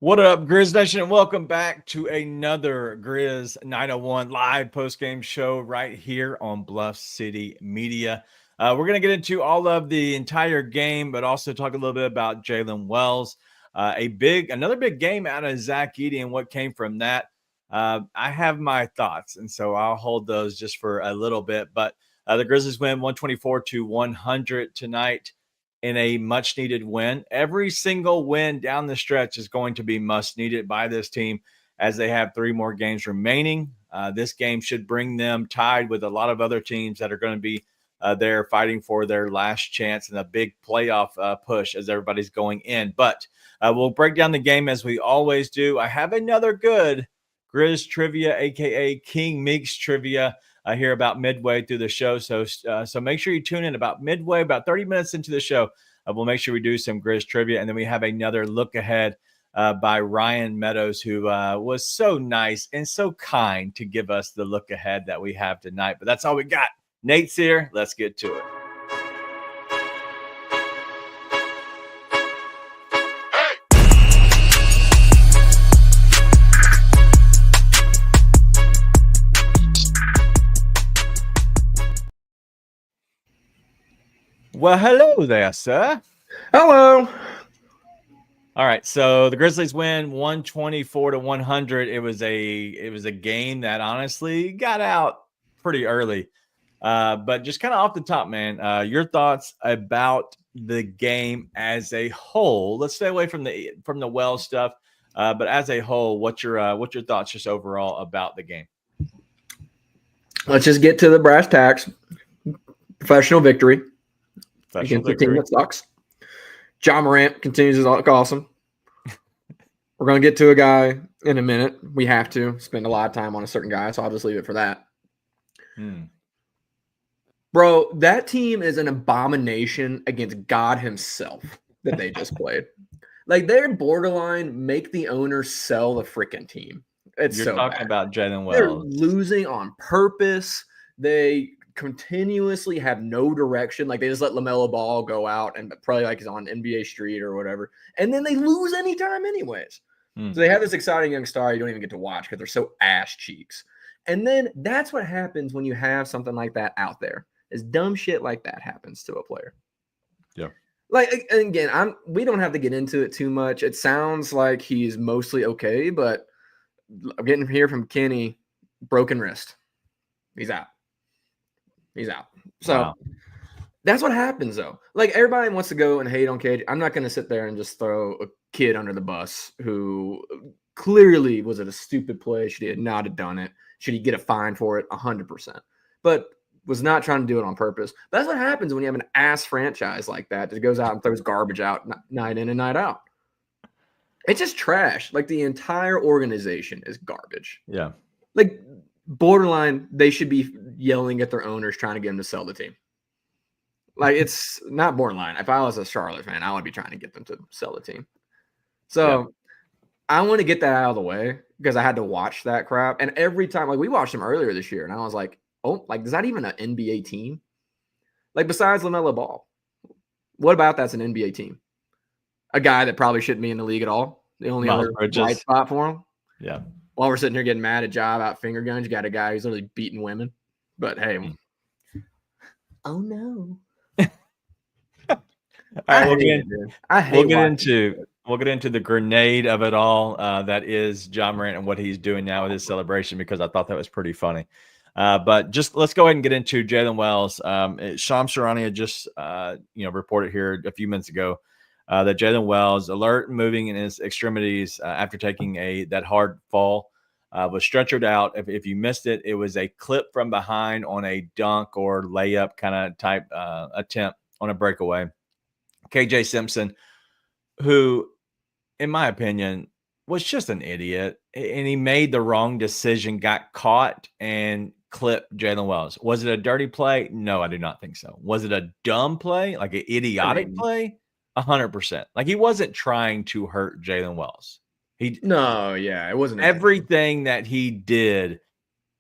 What up, Grizz Nation, and welcome back to another Grizz 901 live post-game show right here on Bluff City Media. We're going to get into all of the entire game, but also talk a little bit about Jaylen Wells. Another big game out of Zach Edey and what came from that. I have my thoughts, and so I'll hold those just for a little bit. But the Grizzlies win 124-100 tonight in a much needed win. Every single win down the stretch is going to be much needed by this team as they have 3 more games remaining. This game should bring them tied with a lot of other teams that are going to be there fighting for their last chance and a big playoff push as everybody's going in. But we'll break down the game as we always do. I have another good Grizz Trivia, a.k.a. King Meeks Trivia, here about midway through the show. So make sure you tune in about midway, about 30 minutes into the show. We'll make sure we do some Grizz Trivia. And then we have another look ahead by Ryan Meadows, who was so nice and so kind to give us the look ahead that we have tonight. But that's all we got. Nate's here. Let's get to it. Well, hello there, sir. Hello. All right, so the Grizzlies win 124-100. It was a game that honestly got out pretty early. But just kind of off the top, man, your thoughts about the game as a whole. Let's stay away from the Wells stuff. But as a whole, what's your thoughts just overall about the game? Let's just get to the brass tacks. Professional victory. Against the team that sucks. John Morant continues to look awesome. We're going to get to a guy in a minute. We have to spend a lot of time on a certain guy, so I'll just leave it for that. Bro, that team is an abomination against God himself that they just played. Like, they're borderline make the owner sell the freaking team. You're so talking bad. About Jaylen Wells. They're losing on purpose. They continuously have no direction. Like, they just let LaMelo Ball go out and probably like he's on NBA Street or whatever. And then they lose anytime anyways. So they have this exciting young star you don't even get to watch because they're so ass cheeks. And then that's what happens when you have something like that out there. Is dumb shit like that happens to a player. Yeah. Like, again, we don't have to get into it too much. It sounds like he's mostly okay, but I'm getting to hear from Kenny, broken wrist. He's out. So That's what happens, though. Like, everybody wants to go and hate on KJ. I'm not going to sit there and just throw a kid under the bus who clearly was it a stupid play. Should he not have done it? Should he get a fine for it? 100%. But was not trying to do it on purpose. But that's what happens when you have an ass franchise like that that goes out and throws garbage out night in and night out. It's just trash. Like, the entire organization is garbage. Yeah. Like, borderline, they should be yelling at their owners trying to get them to sell the team. Like, it's not borderline. If I was a Charlotte fan, I would be trying to get them to sell the team. So I want to get that out of the way because I had to watch that crap. And every time, like, we watched them earlier this year, and I was like, oh, like, is that even an NBA team? Like, besides LaMelo Ball, what about that's an NBA team? A guy that probably shouldn't be in the league at all. The only other bright spot for him. Yeah. Ja we're sitting here getting mad at Ja about finger guns, you got a guy who's literally beating women. But hey, oh no. All right, we'll get into the grenade of it all. That is John Morant and what he's doing now with his celebration, because I thought that was pretty funny. But just let's go ahead and get into Jaylen Wells. Shams Charania just reported here a few minutes ago that Jaylen Wells alert moving in his extremities after taking that hard fall. Was stretchered out. If you missed it, it was a clip from behind on a dunk or layup kind of type attempt on a breakaway. KJ Simpson, who, in my opinion, was just an idiot, and he made the wrong decision, got caught, and clipped Jaylen Wells. Was it a dirty play? No, I do not think so. Was it a dumb play, like an idiotic play? 100%. Like, he wasn't trying to hurt Jaylen Wells. It wasn't everything that he did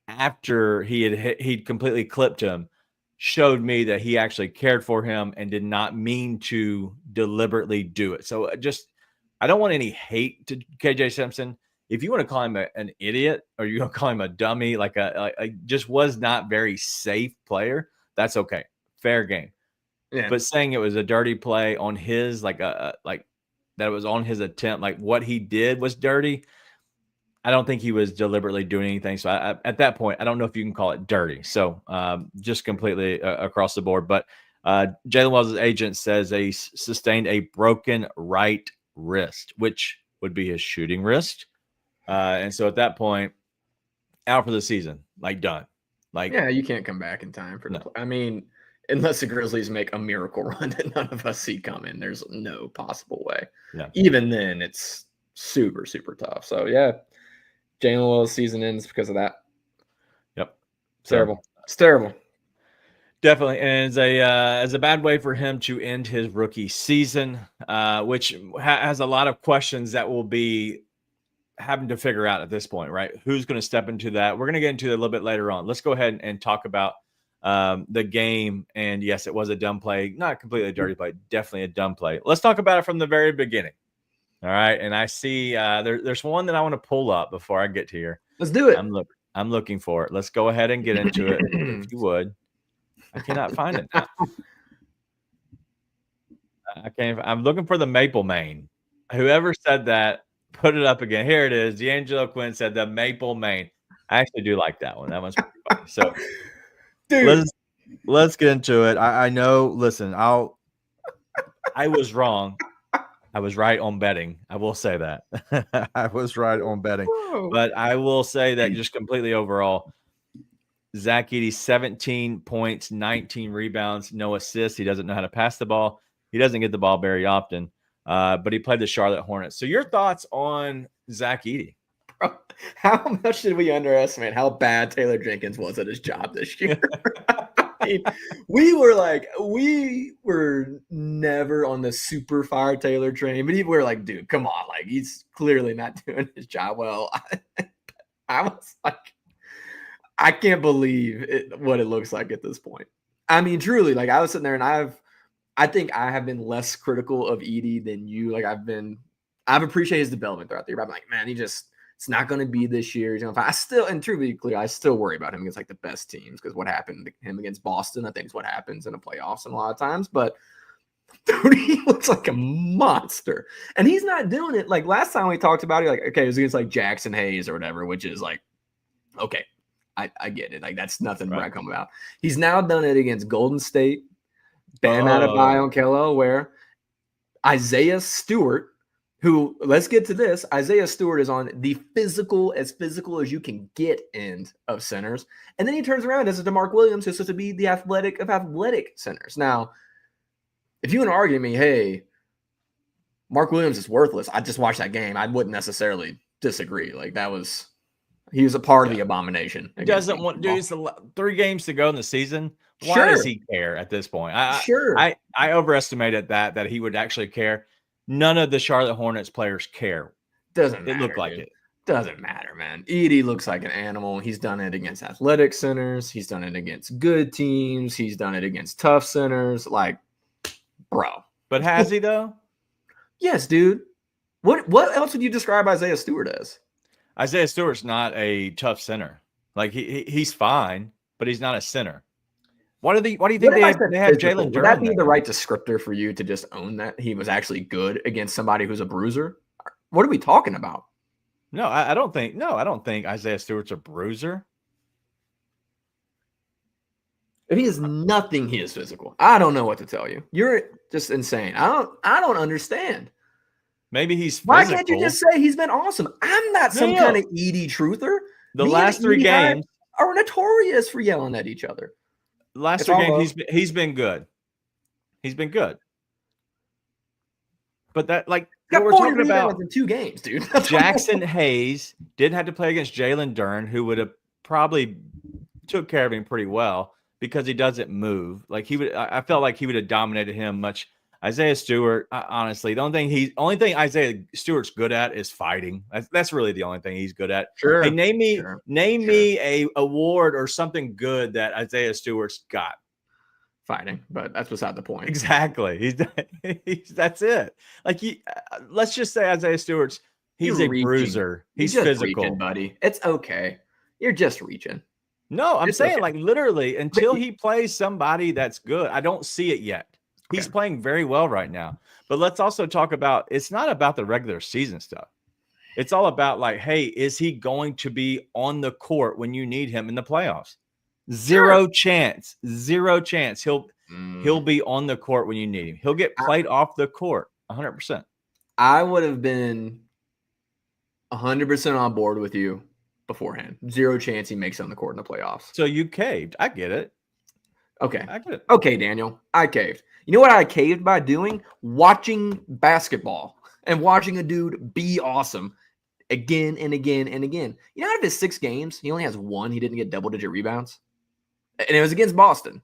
after he'd completely clipped him showed me that he actually cared for him and did not mean to deliberately do it. So just I don't want any hate to KJ Simpson. If you want to call him an idiot or you want to call him a dummy, like a just was not very safe player, that's okay. Fair game. Yeah. But saying it was a dirty play on his, like that it was on his attempt, like what he did was dirty. I don't think he was deliberately doing anything. So at that point, I don't know if you can call it dirty. So just completely across the board. But Jaylen Wells' agent says he sustained a broken right wrist, which would be his shooting wrist. And so at that point, out for the season, like done. Like, yeah, you can't come back in time for the play. I mean, unless the Grizzlies make a miracle run that none of us see coming, there's no possible way. Yeah. Even then, it's super, super tough. So, yeah, Jaylen Wells' season ends because of that. Yep. Terrible. It's terrible. Definitely. And it's a bad way for him to end his rookie season, which has a lot of questions that will be having to figure out at this point, right? Who's going to step into that? We're going to get into it a little bit later on. Let's go ahead and talk about the game. And yes, it was a dumb play, not completely a dirty play, definitely a dumb play. Let's talk about it from the very beginning. All right. And I see there's one that I want to pull up before I get to here. Let's do it. I'm looking for it. Let's go ahead and get into it. If you would. I cannot find it now. I can't. I'm looking for the Maple Main. Whoever said that, put it up again. Here it is. D'Angelo Quinn said the Maple Main. I actually do like that one. That one's pretty funny. So, dude, let's get into it. I know. Listen, I was wrong. I was right on betting. I will say that. I was right on betting. Whoa. But I will say that just completely overall, Zach Edey, 17 points, 19 rebounds, no assists. He doesn't know how to pass the ball. He doesn't get the ball very often, but he played the Charlotte Hornets. So your thoughts on Zach Edey? Bro, how much did we underestimate how bad Taylor Jenkins was at his job this year? I mean, we were never on the super fire Taylor train, but we were like, dude, come on. Like, he's clearly not doing his job well. I was like, I can't believe what it looks like at this point. I mean, truly, like I was sitting there and I think I have been less critical of Edey than you. Like I've appreciated his development throughout the year. I'm like, man, it's not going to be this year. He's I still, and to be clear, I still worry about him against like the best teams because what happened to him against Boston, I think is what happens in the playoffs and a lot of times. But dude, he looks like a monster. And he's not doing it. Like last time we talked about it, like, okay, it was against like Jackson Hayes or whatever, which is like, okay. I get it. Like, that's nothing right. Come about. He's now done it against Golden State, Bam Adebayo and Kello, where Isaiah Stewart, who, let's get to this, Isaiah Stewart is on the physical as you can get end of centers. And then he turns around as a DeMarc Williams, who's supposed to be the athletic of athletic centers. Now, if you want to argue to me, hey, Mark Williams is worthless, I just watched that game, I wouldn't necessarily disagree. Like, that was... He was a part of the abomination. He doesn't want, dude, it's 3 games to go in the season. Why does he care at this point? I overestimated that he would actually care. None of the Charlotte Hornets players care. Doesn't matter. It looked like it. Doesn't matter, man. Edey looks like an animal. He's done it against athletic centers. He's done it against good teams. He's done it against tough centers. Like, bro. But has he, though? Yes, dude. What else would you describe Isaiah Stewart as? Isaiah Stewart's not a tough center. Like he's fine, but he's not a center. Why do you think they have Jalen Duren? Would that be the right descriptor for you to just own that he was actually good against somebody who's a bruiser? What are we talking about? No, I don't think. No, I don't think Isaiah Stewart's a bruiser. If he is nothing, he is physical. I don't know what to tell you. You're just insane. I don't understand. Maybe he's physical. Why can't you just say he's been awesome? I'm not some kind of Edey truther. The last 3 games are notorious for yelling at each other. Last 3 games, he's been good. He's been good. But that, like, what we're talking about in 2 games, dude. Jackson Hayes didn't have to play against Jaylen Duren, who would have probably took care of him pretty well because he doesn't move. Like I felt like he would have dominated him much. Isaiah Stewart, honestly, the only thing Isaiah Stewart's good at is fighting. That's really the only thing he's good at. Sure. Hey, name me a award or something good that Isaiah Stewart's got. fighting, but that's beside the point. Exactly. That's it. Like let's just say Isaiah Stewart's he's a bruiser. He's just physical, reaching, buddy. It's okay. You're just reaching. No, I'm It's saying okay. like literally until he plays somebody that's good. I don't see it yet. He's Okay. playing very well right now. But let's also talk about it's not about the regular season stuff. It's all about like, hey, is he going to be on the court when you need him in the playoffs? Zero chance. Zero chance. He'll be on the court when you need him. He'll get played off the court 100%. I would have been 100% on board with you beforehand. Zero chance he makes it on the court in the playoffs. So you caved. I get it. Okay. I get it. Okay, Daniel. I caved. You know what I caved by doing? Watching basketball and watching a dude be awesome again and again and again. You know, out of his 6 games, he only has 1. He didn't get double-digit rebounds. And it was against Boston.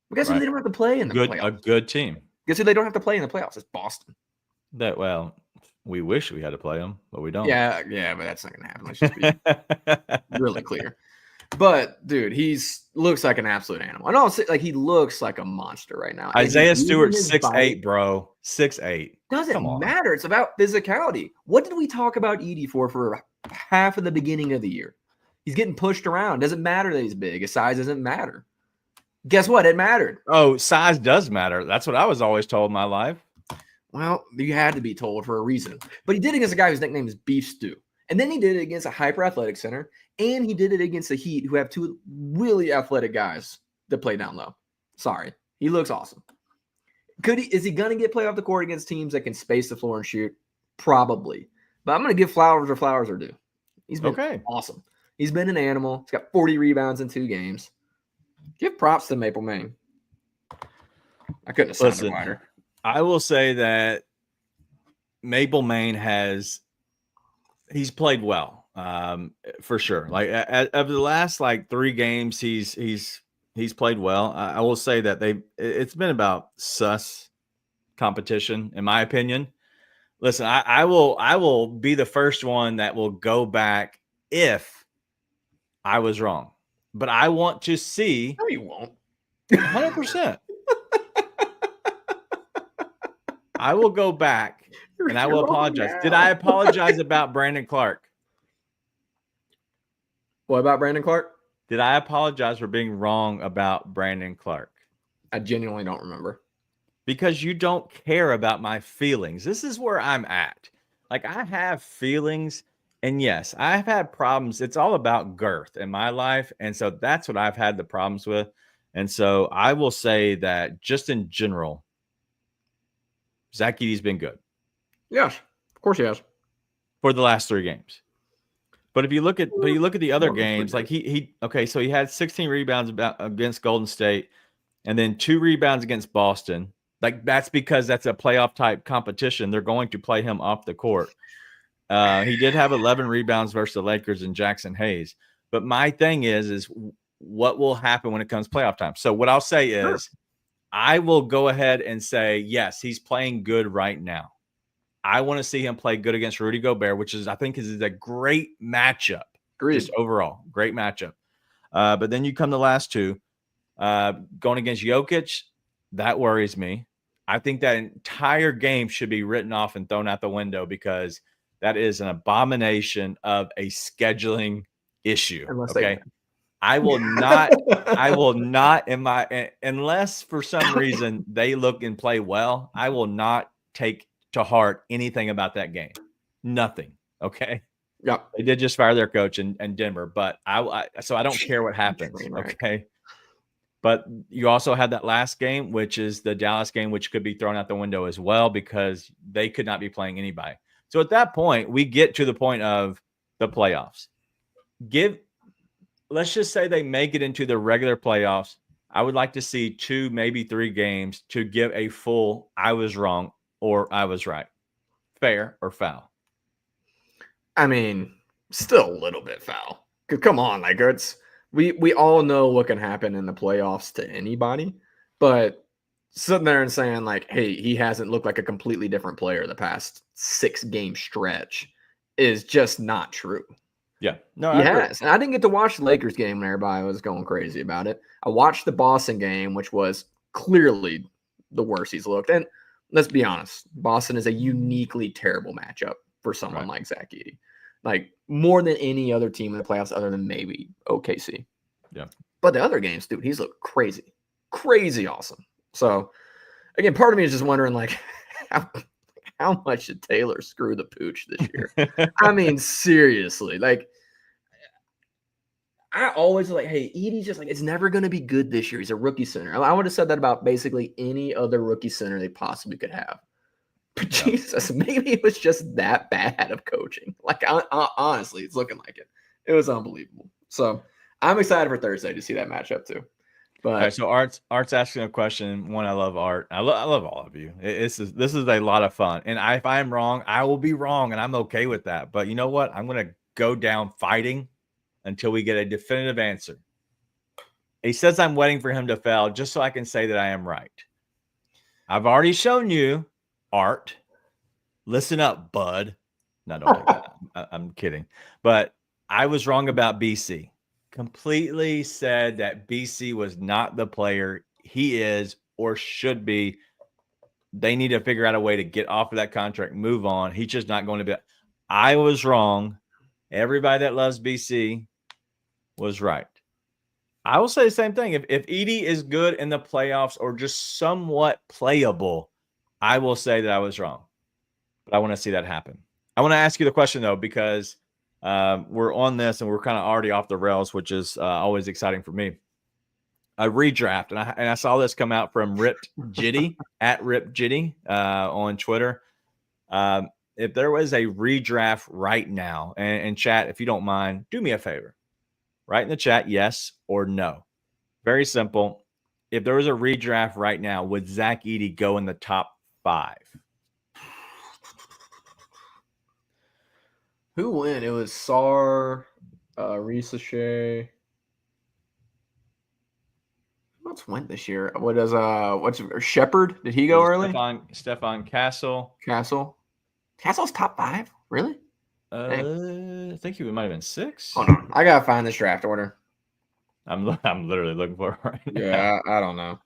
But guess who they don't have to play in the playoffs? A good team. Guess who they don't have to play in the playoffs? It's Boston. Well, we wish we had to play them, but we don't. Yeah, but that's not going to happen. Let's just be really clear. But, dude, looks like an absolute animal. And also, like, he looks like a monster right now. Isaiah Stewart, 6'8", bro. 6'8". Doesn't matter. It's about physicality. What did we talk about Edey for half of the beginning of the year? He's getting pushed around. Doesn't matter that he's big. His size doesn't matter. Guess what? It mattered. Oh, size does matter. That's what I was always told in my life. Well, you had to be told for a reason. But he did it against a guy whose nickname is Beef Stew. And then he did it against a hyper-athletic center. And he did it against the Heat, who have 2 really athletic guys that play down low. Sorry. He looks awesome. Is he going to get played off the court against teams that can space the floor and shoot? Probably. But I'm going to give flowers where flowers are due. He's been awesome. He's been an animal. He's got 40 rebounds in 2 games. Give props to Maple Maine. I couldn't have sounded wider. I will say that Maple Maine he's played well, for sure. Like of the last 3 games, he's played well. I will say that it's been about sus competition, in my opinion. Listen, I will be the first one that will go back if I was wrong, but I want to see. No, you won't. 100%. I will go back and I will apologize. Did I apologize about Brandon Clark? What about Brandon Clark? Did I apologize for being wrong about Brandon Clark? I genuinely don't remember. Because you don't care about my feelings. This is where I'm at. Like, I have feelings, and yes, I've had problems. It's all about girth in my life, and so that's what I've had the problems with. And so I will say that just in general, Zach Edey's been good. Yes, of course he has. For the last 3 games. But if you look at the other games, like so he had 16 rebounds against Golden State and then 2 rebounds against Boston. Like, that's because that's a playoff type competition. They're going to play him off the court. He did have 11 rebounds versus the Lakers and Jackson Hayes. But my thing is what will happen when it comes playoff time? So what I'll say is I will go ahead and say, yes, he's playing good right now. I want to see him play good against Rudy Gobert, which I think is a great matchup. Just overall, great matchup. But then you come the last 2. Going against Jokic, that worries me. I think that entire game should be written off and thrown out the window because that is an abomination of a scheduling issue. Okay. I will not unless for some reason they look and play well, I will not take to heart anything about that game. Nothing. Okay. Yeah. They did just fire their coach in Denver, but so I don't care what happens. Okay. But you also had that last game, which is the Dallas game, which could be thrown out the window as well because they could not be playing anybody. So at that point, we get to the point of the playoffs. Let's just say they make it into the regular playoffs. I would like to see 2, maybe 3 games to give a full I was wrong or I was right. Fair or foul? I mean, still a little bit foul. Come on, like we all know what can happen in the playoffs to anybody, but sitting there and saying like, hey, he hasn't looked like a completely different player the past 6-game stretch is just not true. Yeah. No, he has. And I didn't get to watch the Lakers game when everybody was going crazy about it. I watched the Boston game, which was clearly the worst he's looked. And let's be honest, Boston is a uniquely terrible matchup for someone like Zach Edey. Like more than any other team in the playoffs other than maybe OKC. Yeah. But the other games, dude, he's looked crazy awesome. So again, part of me is just wondering like how much did Taylor screw the pooch this year? I mean, seriously, like I always like, hey, Edey's just like, it's never going to be good this year. He's a rookie center. I would have said that about basically any other rookie center they possibly could have. But Jesus, maybe it was just that bad of coaching. Like, honestly, it's looking like it. It was unbelievable. So I'm excited for Thursday to see that matchup too. But all right, so Art's asking a question. One, I love Art. I love all of you. This is a lot of fun. And if I am wrong, I will be wrong, and I'm okay with that. But you know what? I'm going to go down fighting until we get a definitive answer. He says I'm waiting for him to fail just so I can say that I am right. I've already shown you, Art. Listen up, bud. No, don't take that. I'm kidding. But I was wrong about BC. Completely said that BC was not the player he is or should be. They need to figure out a way to get off of that contract, move on. He's just not going to be. I was wrong. Everybody that loves BC was right. I will say the same thing. If Edey is good in the playoffs or just somewhat playable, I will say that I was wrong. But I want to see that happen. I want to ask you the question, though, because we're on this and we're kind of already off the rails, which is always exciting for me. A redraft, and I saw this come out from Ripped Jitty at Ripped Jitty on Twitter. If there was a redraft right now, and chat, if you don't mind, do me a favor. Write in the chat yes or no. Very simple. If there was a redraft right now, would Zach Edey go in the top 5? Who went? It was Sar, Ricochet. Who else went this year? What's Shepard? Did he go early? Stefan Castle. Castle's top 5? Really? I think he might have been 6. Hold on. I gotta find this draft order. I'm literally looking for it right now. Yeah, I don't know.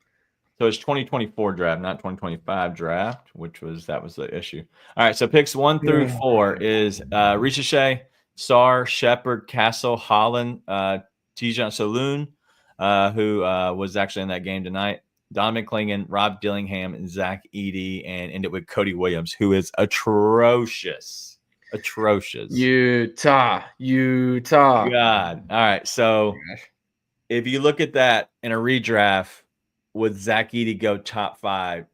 So it's 2024 draft, not 2025 draft, that was the issue. All right, so picks 1 through 4 is Ricochet, Sar, Shepard, Castle, Holland, Tijan Saloon, who was actually in that game tonight, Donovan Clingan, Rob Dillingham, and Zach Edey, and ended with Cody Williams, who is atrocious. Utah. God. All right, so if you look at that in a redraft, would Zach Edey go top 5?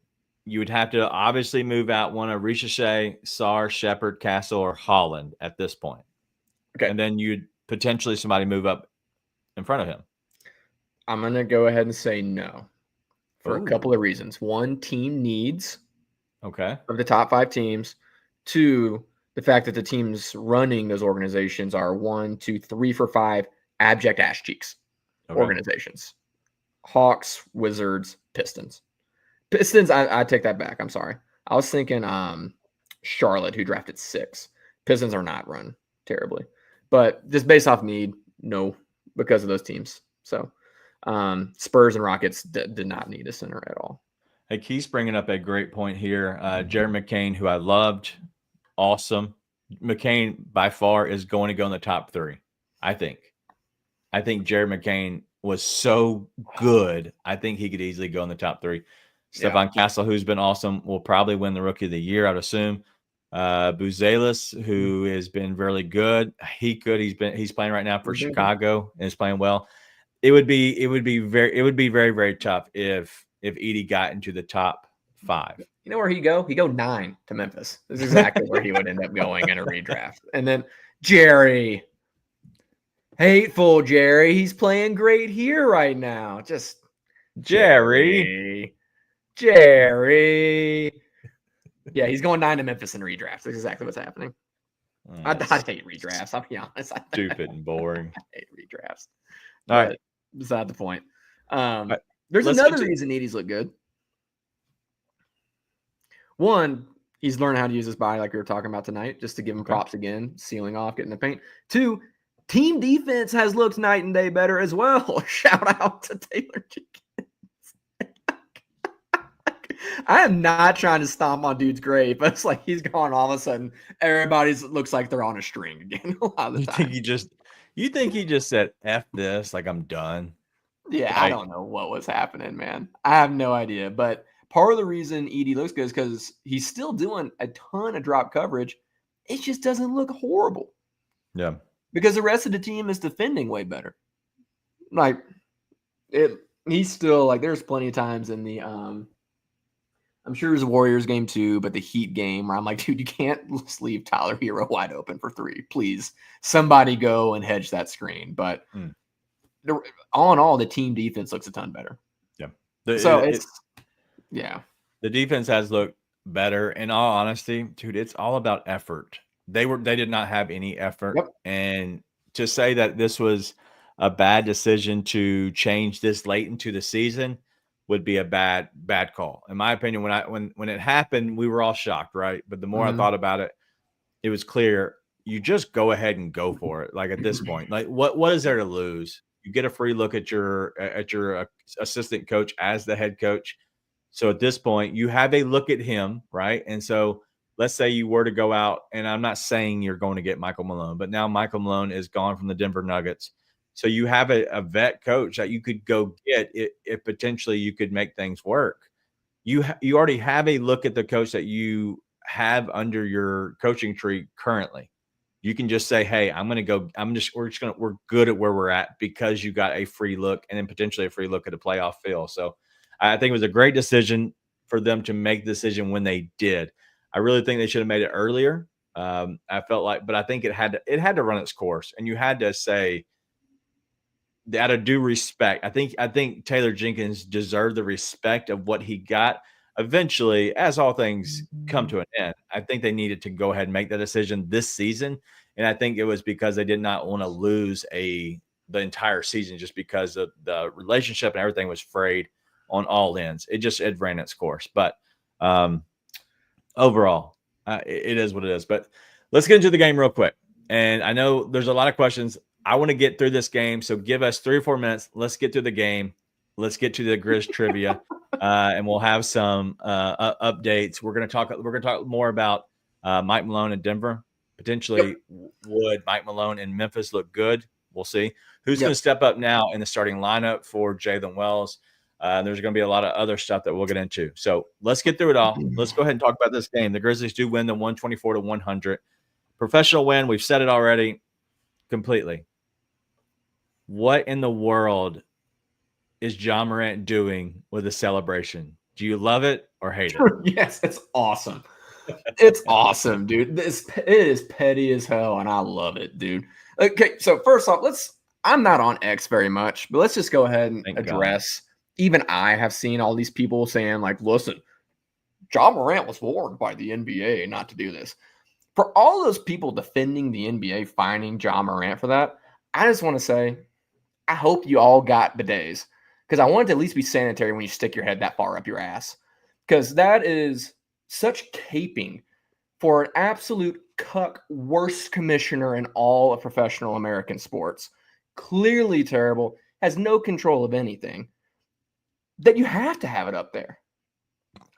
You would have to obviously move out one of Ricochet, Sar, Shepard, Castle, or Holland at this point. Okay. And then you'd potentially somebody move up in front of him. I'm going to go ahead and say no for a couple of reasons. One, team needs of the top 5 teams. 2, the fact that the teams running those organizations are 1, 2, 3 for 5 abject ass cheeks organizations. Hawks, Wizards, Pistons. I take that back. I'm sorry. I was thinking Charlotte, who drafted 6. Pistons are not run terribly. But just based off need, no, because of those teams. So Spurs and Rockets did not need a center at all. Hey, Keith's bringing up a great point here. Jared McCain, who I loved, awesome. McCain, by far, is going to go in the top 3, I think. I think Jared McCain was so good. I think he could easily go in the top 3. Stefan Castle, who's been awesome, will probably win the Rookie of the Year, I'd assume. Buzelis, who has been really good. He's playing right now for Chicago and is playing well. It would be very, very tough if Edey got into the top 5. You know where he'd go? He'd go 9 to Memphis. This is exactly where he would end up going in a redraft. And then Jerry. Hateful Jerry. He's playing great here right now. Just Jerry. Yeah, he's going 9 to Memphis in redrafts. That's exactly what's happening. I hate redrafts. I'll be honest. Stupid and boring. I hate redrafts. All right. Beside the point. There's another reason Edey's look good. One, he's learning how to use his body like we were talking about tonight, just to give him props again, sealing off, getting the paint. 2, team defense has looked night and day better as well. Shout out to Taylor Jenkins. I am not trying to stomp on dude's grave, but it's like he's gone all of a sudden. Everybody's looks like they're on a string again a lot of the You time. think he just said F this, like I'm done? Yeah, I Like, don't know what was happening, man. I have no idea. But part of the reason Edey looks good is because he's still doing a ton of drop coverage. It just doesn't look horrible yeah. because the rest of the team is defending way better. Like he's still like there's plenty of times in the I'm sure it was Warriors game 2, but the Heat game where I'm like, dude, you can't just leave Tyler Hero wide open for 3. Please, somebody go and hedge that screen. But all in all, the team defense looks a ton better. Yeah. Yeah. The defense has looked better. In all honesty, dude, it's all about effort. They did not have any effort. Yep. And to say that this was a bad decision to change this late into the season would be a bad call. In my opinion, when it happened, we were all shocked, right? But the more I thought about it, it was clear you just go ahead and go for it. Like at this point, like what is there to lose? You get a free look at your assistant coach as the head coach. So at this point, you have a look at him, right? And so let's say you were to go out, and I'm not saying you're going to get Michael Malone, but now Michael Malone is gone from the Denver Nuggets. So you have a vet coach that you could go get if potentially you could make things work. You already have a look at the coach that you have under your coaching tree currently. You can just say, hey, we're good at where we're at because you got a free look and then potentially a free look at a playoff feel. So I think it was a great decision for them to make the decision when they did. I really think they should have made it earlier. I felt like, but I think it had to run its course, and you had to say, out of due respect, I think Taylor Jenkins deserved the respect of what he got. Eventually, as all things come to an end, I think they needed to go ahead and make that decision this season. And I think it was because they did not want to lose the entire season just because of the relationship and everything was frayed on all ends. It ran its course. But overall, it is what it is. But let's get into the game real quick. And I know there's a lot of questions. I want to get through this game, so give us 3 or 4 minutes. Let's get through the game. Let's get to the Grizz Trivia, and we'll have some updates. We're going to talk more about Mike Malone in Denver. Potentially, would Mike Malone in Memphis look good? We'll see. Who's going to step up now in the starting lineup for Jaylen Wells? There's going to be a lot of other stuff that we'll get into. So let's get through it all. Let's go ahead and talk about this game. The Grizzlies do win the 124-100. Professional win. We've said it already completely. What in the world is Ja Morant doing with the celebration? Do you love it or hate it? Yes, it's awesome. It's awesome, dude. It is petty as hell, and I love it, dude. Okay, so first off, I'm not on X very much, but let's just go ahead and address. Even I have seen all these people saying, like, listen, Ja Morant was warned by the NBA not to do this. For all those people defending the NBA, finding Ja Morant for that, I just want to say, I hope you all got bidets, because I want it to at least be sanitary when you stick your head that far up your ass, because that is such caping for an absolute cuck worst commissioner in all of professional American sports. Clearly terrible, has no control of anything, that you have to have it up there.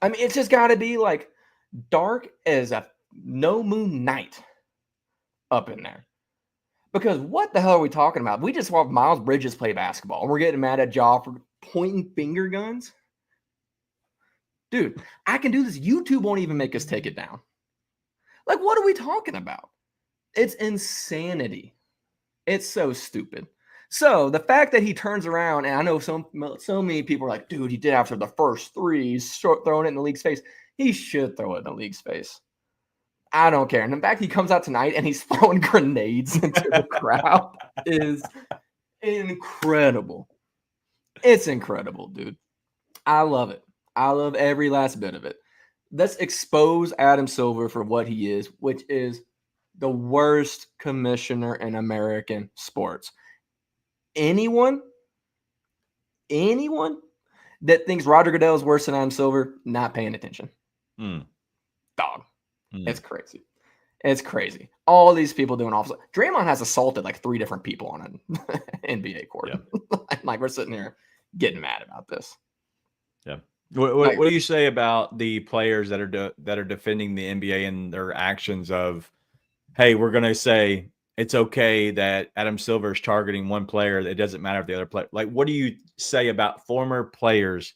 I mean, it's just got to be like dark as a no moon night up in there. Because what the hell are we talking about? We just watched Miles Bridges play basketball, and we're getting mad at Ja for pointing finger guns. Dude, I can do this. YouTube won't even make us take it down. Like, what are we talking about? It's insanity. It's so stupid. So the fact that he turns around, and I know so many people are like, dude, he did after the first 3, he's throwing it in the league's face. He should throw it in the league's face. I don't care. And in fact, he comes out tonight and he's throwing grenades into the crowd is incredible. It's incredible, dude. I love it. I love every last bit of it. Let's expose Adam Silver for what he is, which is the worst commissioner in American sports. Anyone that thinks Roger Goodell is worse than Adam Silver, not paying attention. Dog. It's crazy. It's crazy. All these people doing offside. Draymond has assaulted like 3 different people on an NBA court. Yeah. Like we're sitting here getting mad about this. Yeah. What do you say about the players that are defending the NBA and their actions of, hey, we're going to say it's okay that Adam Silver is targeting one player. It doesn't matter if the other player. Like, what do you say about former players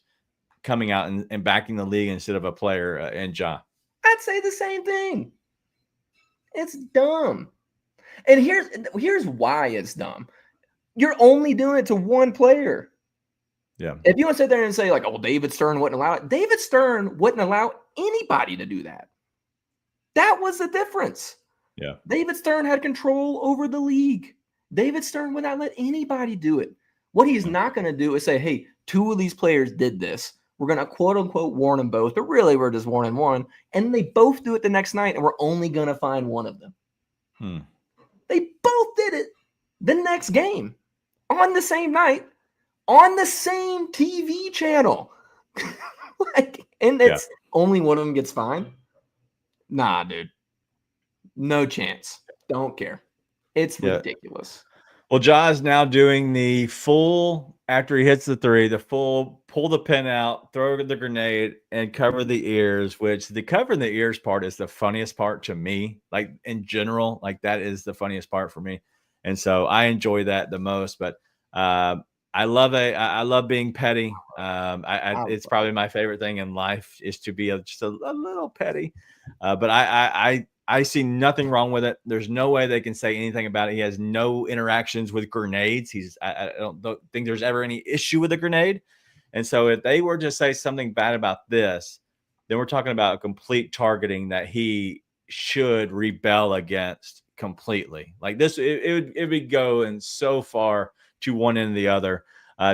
coming out and backing the league instead of a player and Ja? I'd say the same thing. It's dumb. And here's why it's dumb. You're only doing it to one player. Yeah. If you want to sit there and say, like, oh, David Stern wouldn't allow it, David Stern wouldn't allow anybody to do that. That was the difference. Yeah. David Stern had control over the league. David Stern would not let anybody do it. What he's not going to do is say, hey, 2 of these players did this. We're going to quote unquote warn them both, but really we're just warning one. And they both do it the next night, and we're only going to find one of them. They both did it the next game on the same night on the same TV channel. And it's only one of them gets fined. Nah, dude. No chance. Don't care. It's ridiculous. Well, Ja is now doing the full, after he hits the 3, the full pull the pin out, throw the grenade, and cover the ears, which the covering the ears part is the funniest part to me. Like, in general, like, that is the funniest part for me. And so I enjoy that the most. But I love I love being petty. It's probably my favorite thing in life is to be just a little petty. But I see nothing wrong with it. There's no way they can say anything about it. He has no interactions with grenades. I don't think there's ever any issue with a grenade. And so if they were to say something bad about this, then we're talking about a complete targeting that he should rebel against completely. Like this, it would be going so far to one end or the other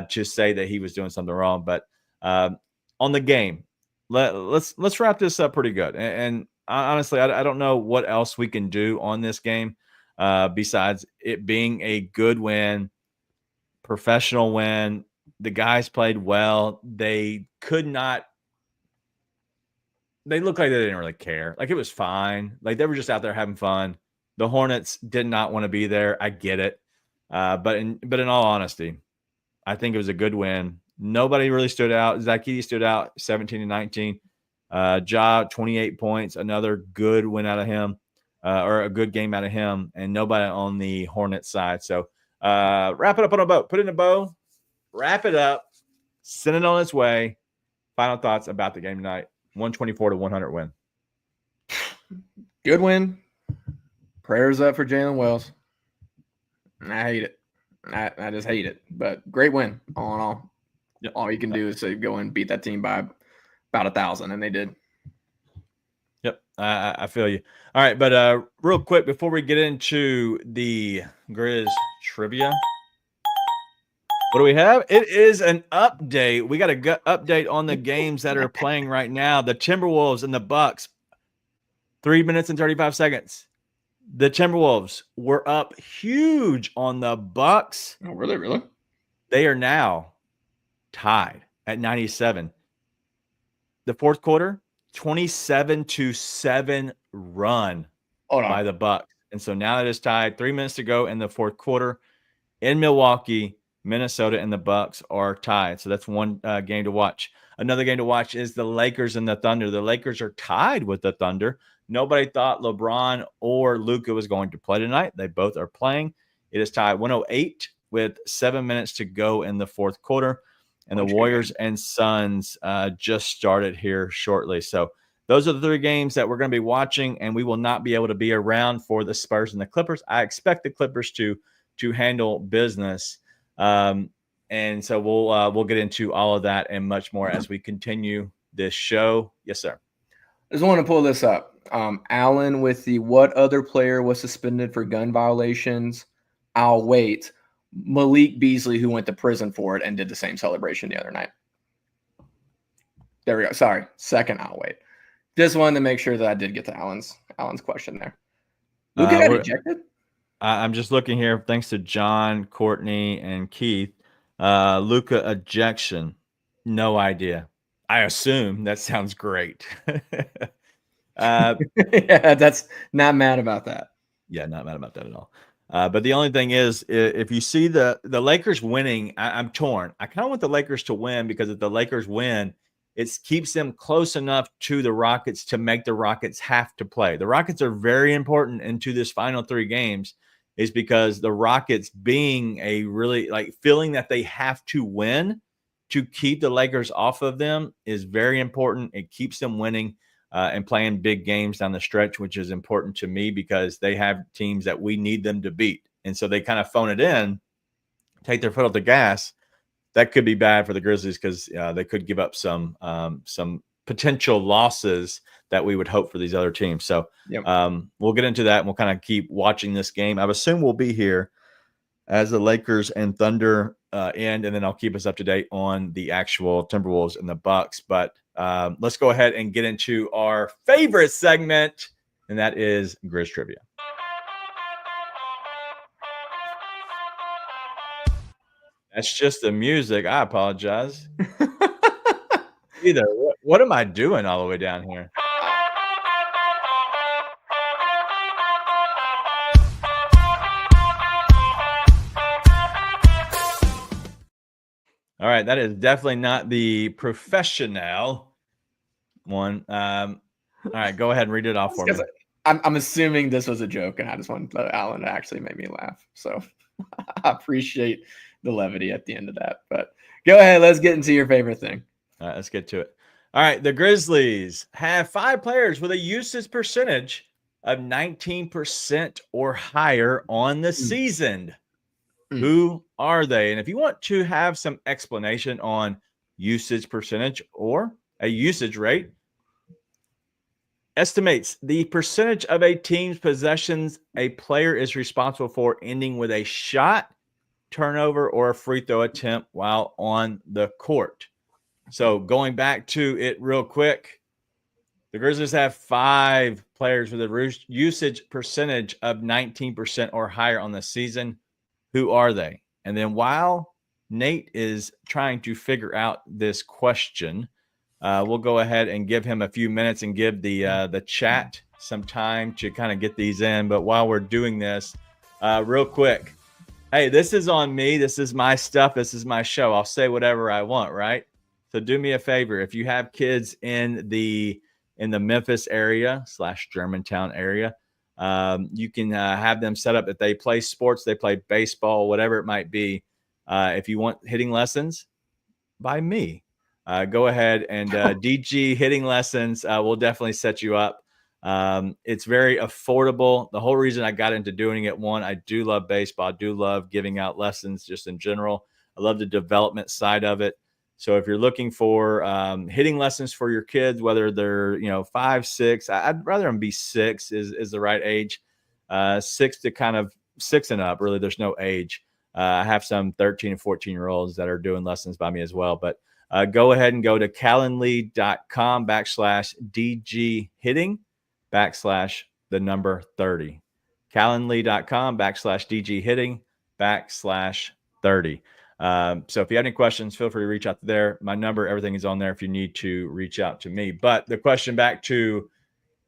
to say that he was doing something wrong. But on the game, let's wrap this up pretty good. And honestly, I don't know what else we can do on this game besides it being a good win, professional win. The guys played well. They looked like they didn't really care. Like, it was fine. Like, they were just out there having fun. The Hornets did not want to be there. I get it. But in all honesty, I think it was a good win. Nobody really stood out. Zach Edey stood out 17-19. Ja, 28 points, another good win out of him, or a good game out of him, and nobody on the Hornets side. So wrap it up on a bow. Put it in a bow, wrap it up, send it on its way. Final thoughts about the game tonight. 124-100 win. Good win. Prayers up for Jaylen Wells. I hate it. I just hate it. But great win, all in all. Yep. All you can do is say go and beat that team by about 1,000, and they did. Yep, I feel you. All right, but real quick before we get into the Grizz Trivia, what do we have? It is an update. We got a update on the games that are playing right now. The Timberwolves and the Bucks. 3 minutes and 35 seconds. The Timberwolves were up huge on the Bucks. Oh, really? Really? They are now tied at 97. The fourth quarter, 27-7 run by the Bucks. And so now it is tied. 3 minutes to go in the fourth quarter. In Milwaukee, Minnesota and the Bucks are tied. So that's one game to watch. Another game to watch is the Lakers and the Thunder. The Lakers are tied with the Thunder. Nobody thought LeBron or Luka was going to play tonight. They both are playing. It is tied 108 with 7 minutes to go in the fourth quarter. And the Warriors and Suns just started here shortly. So those are the 3 games that we're going to be watching, and we will not be able to be around for the Spurs and the Clippers. I expect the Clippers to handle business. And so we'll get into all of that and much more as we continue this show. Yes, sir. I just want to pull this up. Allen with the what other player was suspended for gun violations? I'll wait. Malik Beasley, who went to prison for it and did the same celebration the other night. There we go. Sorry. Second, I'll wait. Just wanted to make sure that I did get to Allen's question there. Luka got ejected? I'm just looking here. Thanks to John, Courtney, and Keith. Luka ejection. No idea. I assume that sounds great. Yeah, that's not mad about that. Yeah, not mad about that at all. But the only thing is, if you see the Lakers winning, I'm torn. I kind of want the Lakers to win because if the Lakers win, it keeps them close enough to the Rockets to make the Rockets have to play. The Rockets are very important into this final 3 games is because the Rockets being a really like feeling that they have to win to keep the Lakers off of them is very important. It keeps them winning and playing big games down the stretch, which is important to me because they have teams that we need them to beat. And so they kind of phone it in, take their foot off the gas. That could be bad for the Grizzlies because they could give up some potential losses that we would hope for these other teams. So we'll get into that and we'll kind of keep watching this game. I assume we'll be here as the Lakers and Thunder end, and then I'll keep us up to date on the actual Timberwolves and the Bucks. But let's go ahead and get into our favorite segment, and that is Grizz Trivia. That's just the music. I apologize. Either. What am I doing all the way down here? All right, that is definitely not the professional one. All right, go ahead and read it off for me. I'm assuming this was a joke, and I just wanted Alan to actually make me laugh. So I appreciate the levity at the end of that. But go ahead, let's get into your favorite thing. All right, let's get to it. All right, the Grizzlies have 5 players with a usage percentage of 19% or higher on the season. Who are they? And if you want to have some explanation on usage percentage or a usage rate, estimates the percentage of a team's possessions a player is responsible for ending with a shot, turnover, or a free throw attempt while on the court. So going back to it real quick, the Grizzlies have 5 players with a usage percentage of 19% or higher on the season. Who are they? And then while Nate is trying to figure out this question, we'll go ahead and give him a few minutes and give the chat some time to kind of get these in. But while we're doing this, real quick, hey, this is on me. This is my stuff. This is my show. I'll say whatever I want, right? So do me a favor. If you have kids in the Memphis area / Germantown area, you can have them set up that they play sports, they play baseball, whatever it might be. If you want hitting lessons by me, go ahead and DG hitting lessons. We'll definitely set you up. It's very affordable. The whole reason I got into doing it, one, I do love baseball. I do love giving out lessons just in general. I love the development side of it. So if you're looking for hitting lessons for your kids, whether they're 5, 6, I'd rather them be 6 is the right age. 6 to kind of 6 and up. Really, there's no age. I have some 13 and 14-year-olds that are doing lessons by me as well. But go ahead and go to calendly.com/DG hitting /30. calendly.com/DG hitting /30. So if you have any questions, feel free to reach out there. My number, everything is on there if you need to reach out to me. But the question back to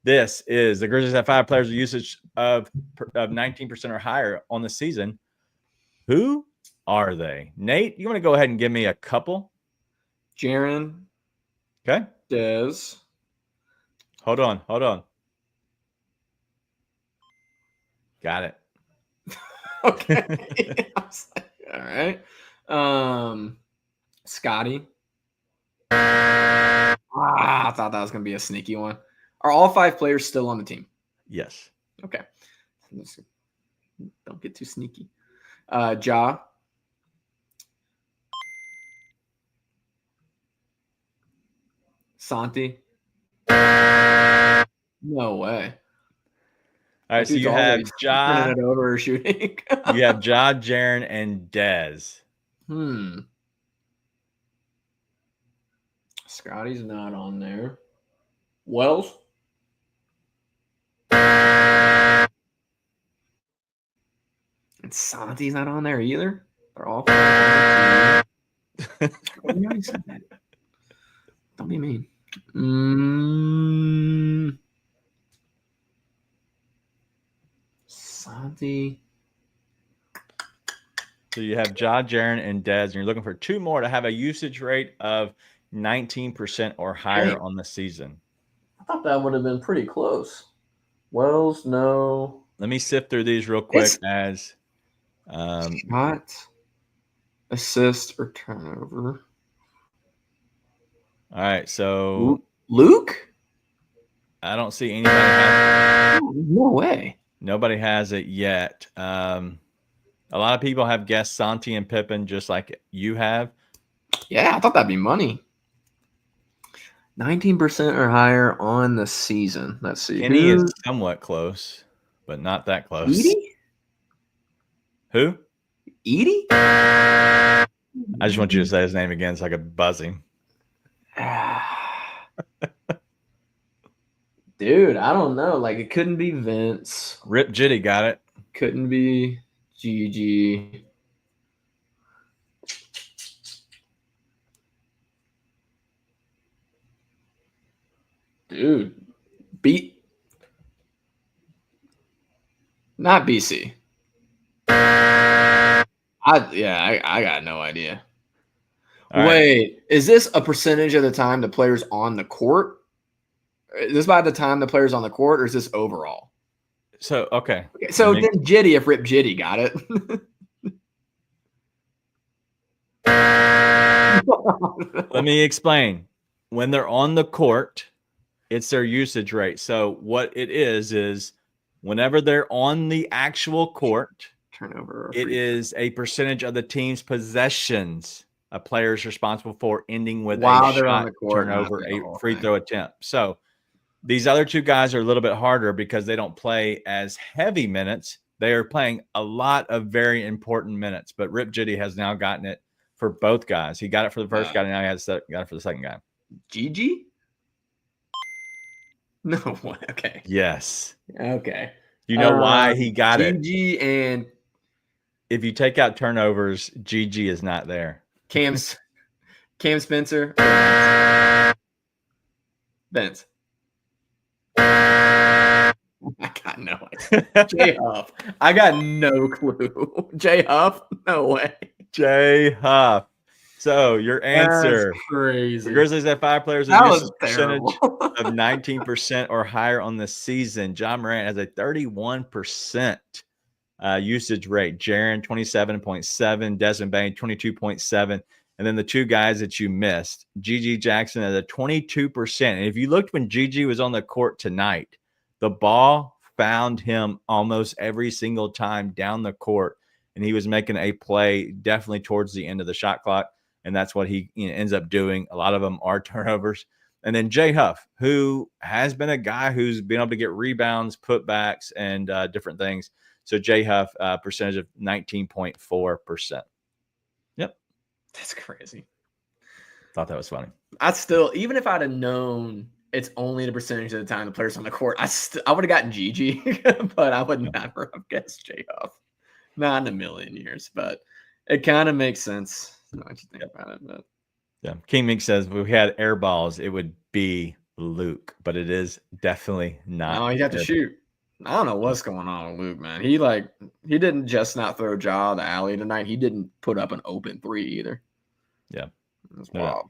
this is the Grizzlies have 5 players with usage of 19% or higher on the season. Who are they? Nate, you want to go ahead and give me a couple? Jaren. Okay. Dez. Hold on. Got it. Okay. All right. Scotty. I thought that was going to be a sneaky one. Are all 5 players still on the team? Yes. Okay. Don't get too sneaky. Ja. Santi. No way. All right, so you have Ja. Turning it over or shooting. You have Ja, Jaren, and Dez. Scotty's not on there. Wells. And Santi's not on there either. They're all. Don't be mean. Santi. So you have Ja, Jaren, and Dez, and you're looking for 2 more to have a usage rate of 19% or higher Dang. on the season. I thought that would have been pretty close. Wells, no. Let me sift through these real quick as Not assist or turnover. all right, so Luke? I don't see anybody has No way. nobody has it yet. A lot of people have guessed Santi and Pippen just like you have. Yeah, I thought that'd be money. 19% or higher on the season. Let's see. Kenny is somewhat close, but not that close. Edey? Who? Edey? I just want you to say his name again so I could buzz him. Dude, I don't know. Like, it couldn't be Vince. Rip Jitty got it. Couldn't be Gigi. Dude, not BC. I got no idea. All Wait, is this a percentage of the time the player's on the court? Is this by the time the player's on the court, or is this overall? So, okay. So then Jitty, if Rip Jitty got it. Let me explain. When they're on the court, it's their usage rate. So what it is whenever they're on the actual court, turnover. It is a percentage of the team's possessions a player is responsible for ending with while a they're shot, on the court, turnover, a free throw attempt. So these other two guys are a little bit harder because they don't play as heavy minutes. They are playing a lot of very important minutes. But Rip Jitty has now gotten it for both guys. He got it for the first guy, and now he got it for the second guy. Gigi? No way. Okay. Yes. Okay. You know why he got it? Gigi and if you take out turnovers, Gigi is not there. Cam Spencer. Vince. I got no idea. Jay Huff. I got no clue. Jay Huff? No way. Jay Huff. So your answer. That's crazy. The Grizzlies have 5 players with a percentage of 19% or higher on the season. John Morant has a 31% usage rate. Jaren, 27.7. Desmond Bain, 22.7. And then the two guys that you missed, Gigi Jackson at a 22%. And if you looked when Gigi was on the court tonight, the ball found him almost every single time down the court. And he was making a play definitely towards the end of the shot clock. And that's what he ends up doing. A lot of them are turnovers. And then Jay Huff, who has been a guy who's been able to get rebounds, putbacks, and different things. So Jay Huff, percentage of 19.4%. Yep. That's crazy. Thought that was funny. Even if I'd have known it's only the percentage of the time the player's on the court, I would have gotten Gigi, but I would never have guessed Jay Huff. Not in a million years, but it kind of makes sense. What you think about it? But yeah, King Mink says if we had air balls, it would be Luke, but it is definitely not. No, he'd have to shoot. I don't know what's going on with Luke, man. He didn't just not throw Ja the alley tonight. He didn't put up an open three either. Yeah, that's wild.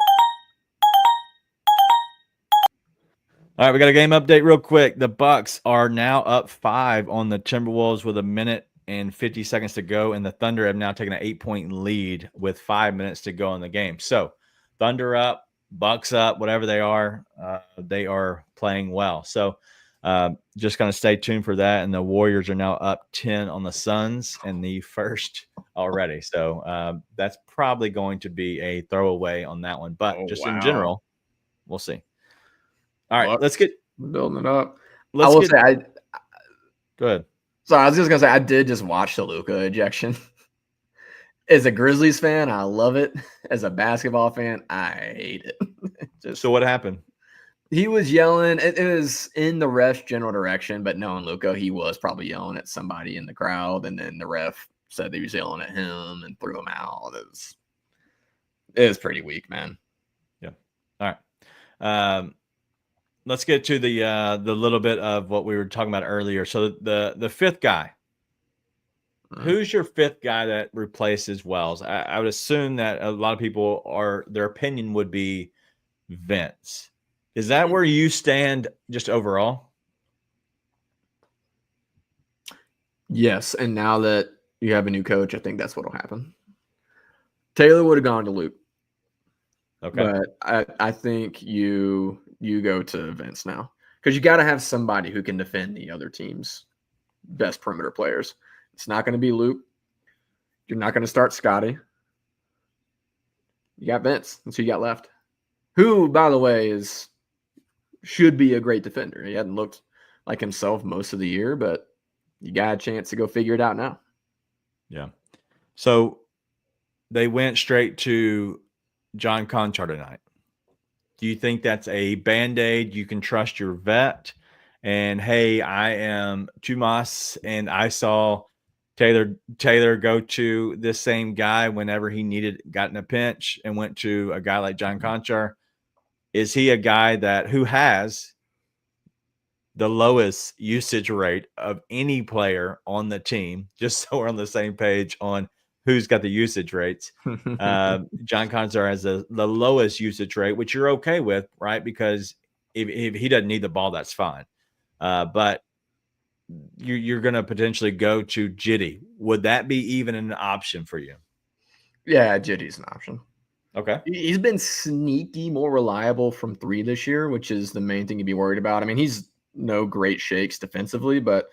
All right, we got a game update real quick. The Bucks are now up 5 on the Timberwolves with 1 minute and 50 seconds to go, and the Thunder have now taken an 8-point lead with 5 minutes to go in the game. So Thunder up, Bucks up, whatever they are playing well. So just going to stay tuned for that. And the Warriors are now up 10 on the Suns in the first already. So that's probably going to be a throwaway on that one. But in general, we'll see. All right, let's get building it up. Go ahead. So I was just gonna say I did just watch the Luka ejection. As a Grizzlies fan, I love it. As a basketball fan, I hate it. So what happened? He was yelling. It was in the ref's general direction, but knowing Luka, he was probably yelling at somebody in the crowd, and then the ref said he was yelling at him and threw him out. It was pretty weak, man. Yeah. All right. Let's get to the little bit of what we were talking about earlier. So the fifth guy, who's your fifth guy that replaces Wells? I would assume that a lot of people their opinion would be Vince. Is that where you stand just overall? Yes, and now that you have a new coach, I think that's what will happen. Taylor would have gone to Luke. Okay. But I think you go to Vince now because you got to have somebody who can defend the other team's best perimeter players. It's not going to be Luke. You're not going to start Scotty. You got Vince. That's who you got left. Who, by the way, should be a great defender. He hadn't looked like himself most of the year, but you got a chance to go figure it out now. Yeah. So they went straight to John Conchar tonight. Do you think that's a Band-Aid? You can trust your vet. And hey, I am Tumas, and I saw Taylor go to this same guy whenever he got in a pinch and went to a guy like John Conchar. Is he a guy who has the lowest usage rate of any player on the team? Just so we're on the same page on who's got the usage rates. John Conchar has the lowest usage rate, which you're okay with, right? Because if he doesn't need the ball, that's fine. But you're going to potentially go to Edey. Would that be even an option for you? Yeah, Edey's an option. Okay. He's been sneaky more reliable from three this year, which is the main thing to be worried about. I mean, he's no great shakes defensively, but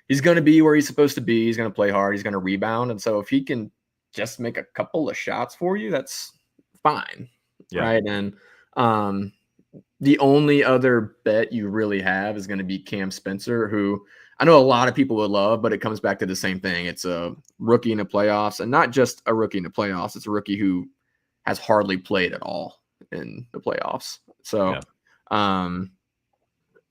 he's going to be where he's supposed to be. He's going to play hard. He's going to rebound. And so if he can just make a couple of shots for you, that's fine. Yeah. Right. And the only other bet you really have is going to be Cam Spencer, who I know a lot of people would love, but it comes back to the same thing. It's a rookie in the playoffs, and not just a rookie in the playoffs. It's a rookie who has hardly played at all in the playoffs. So, again,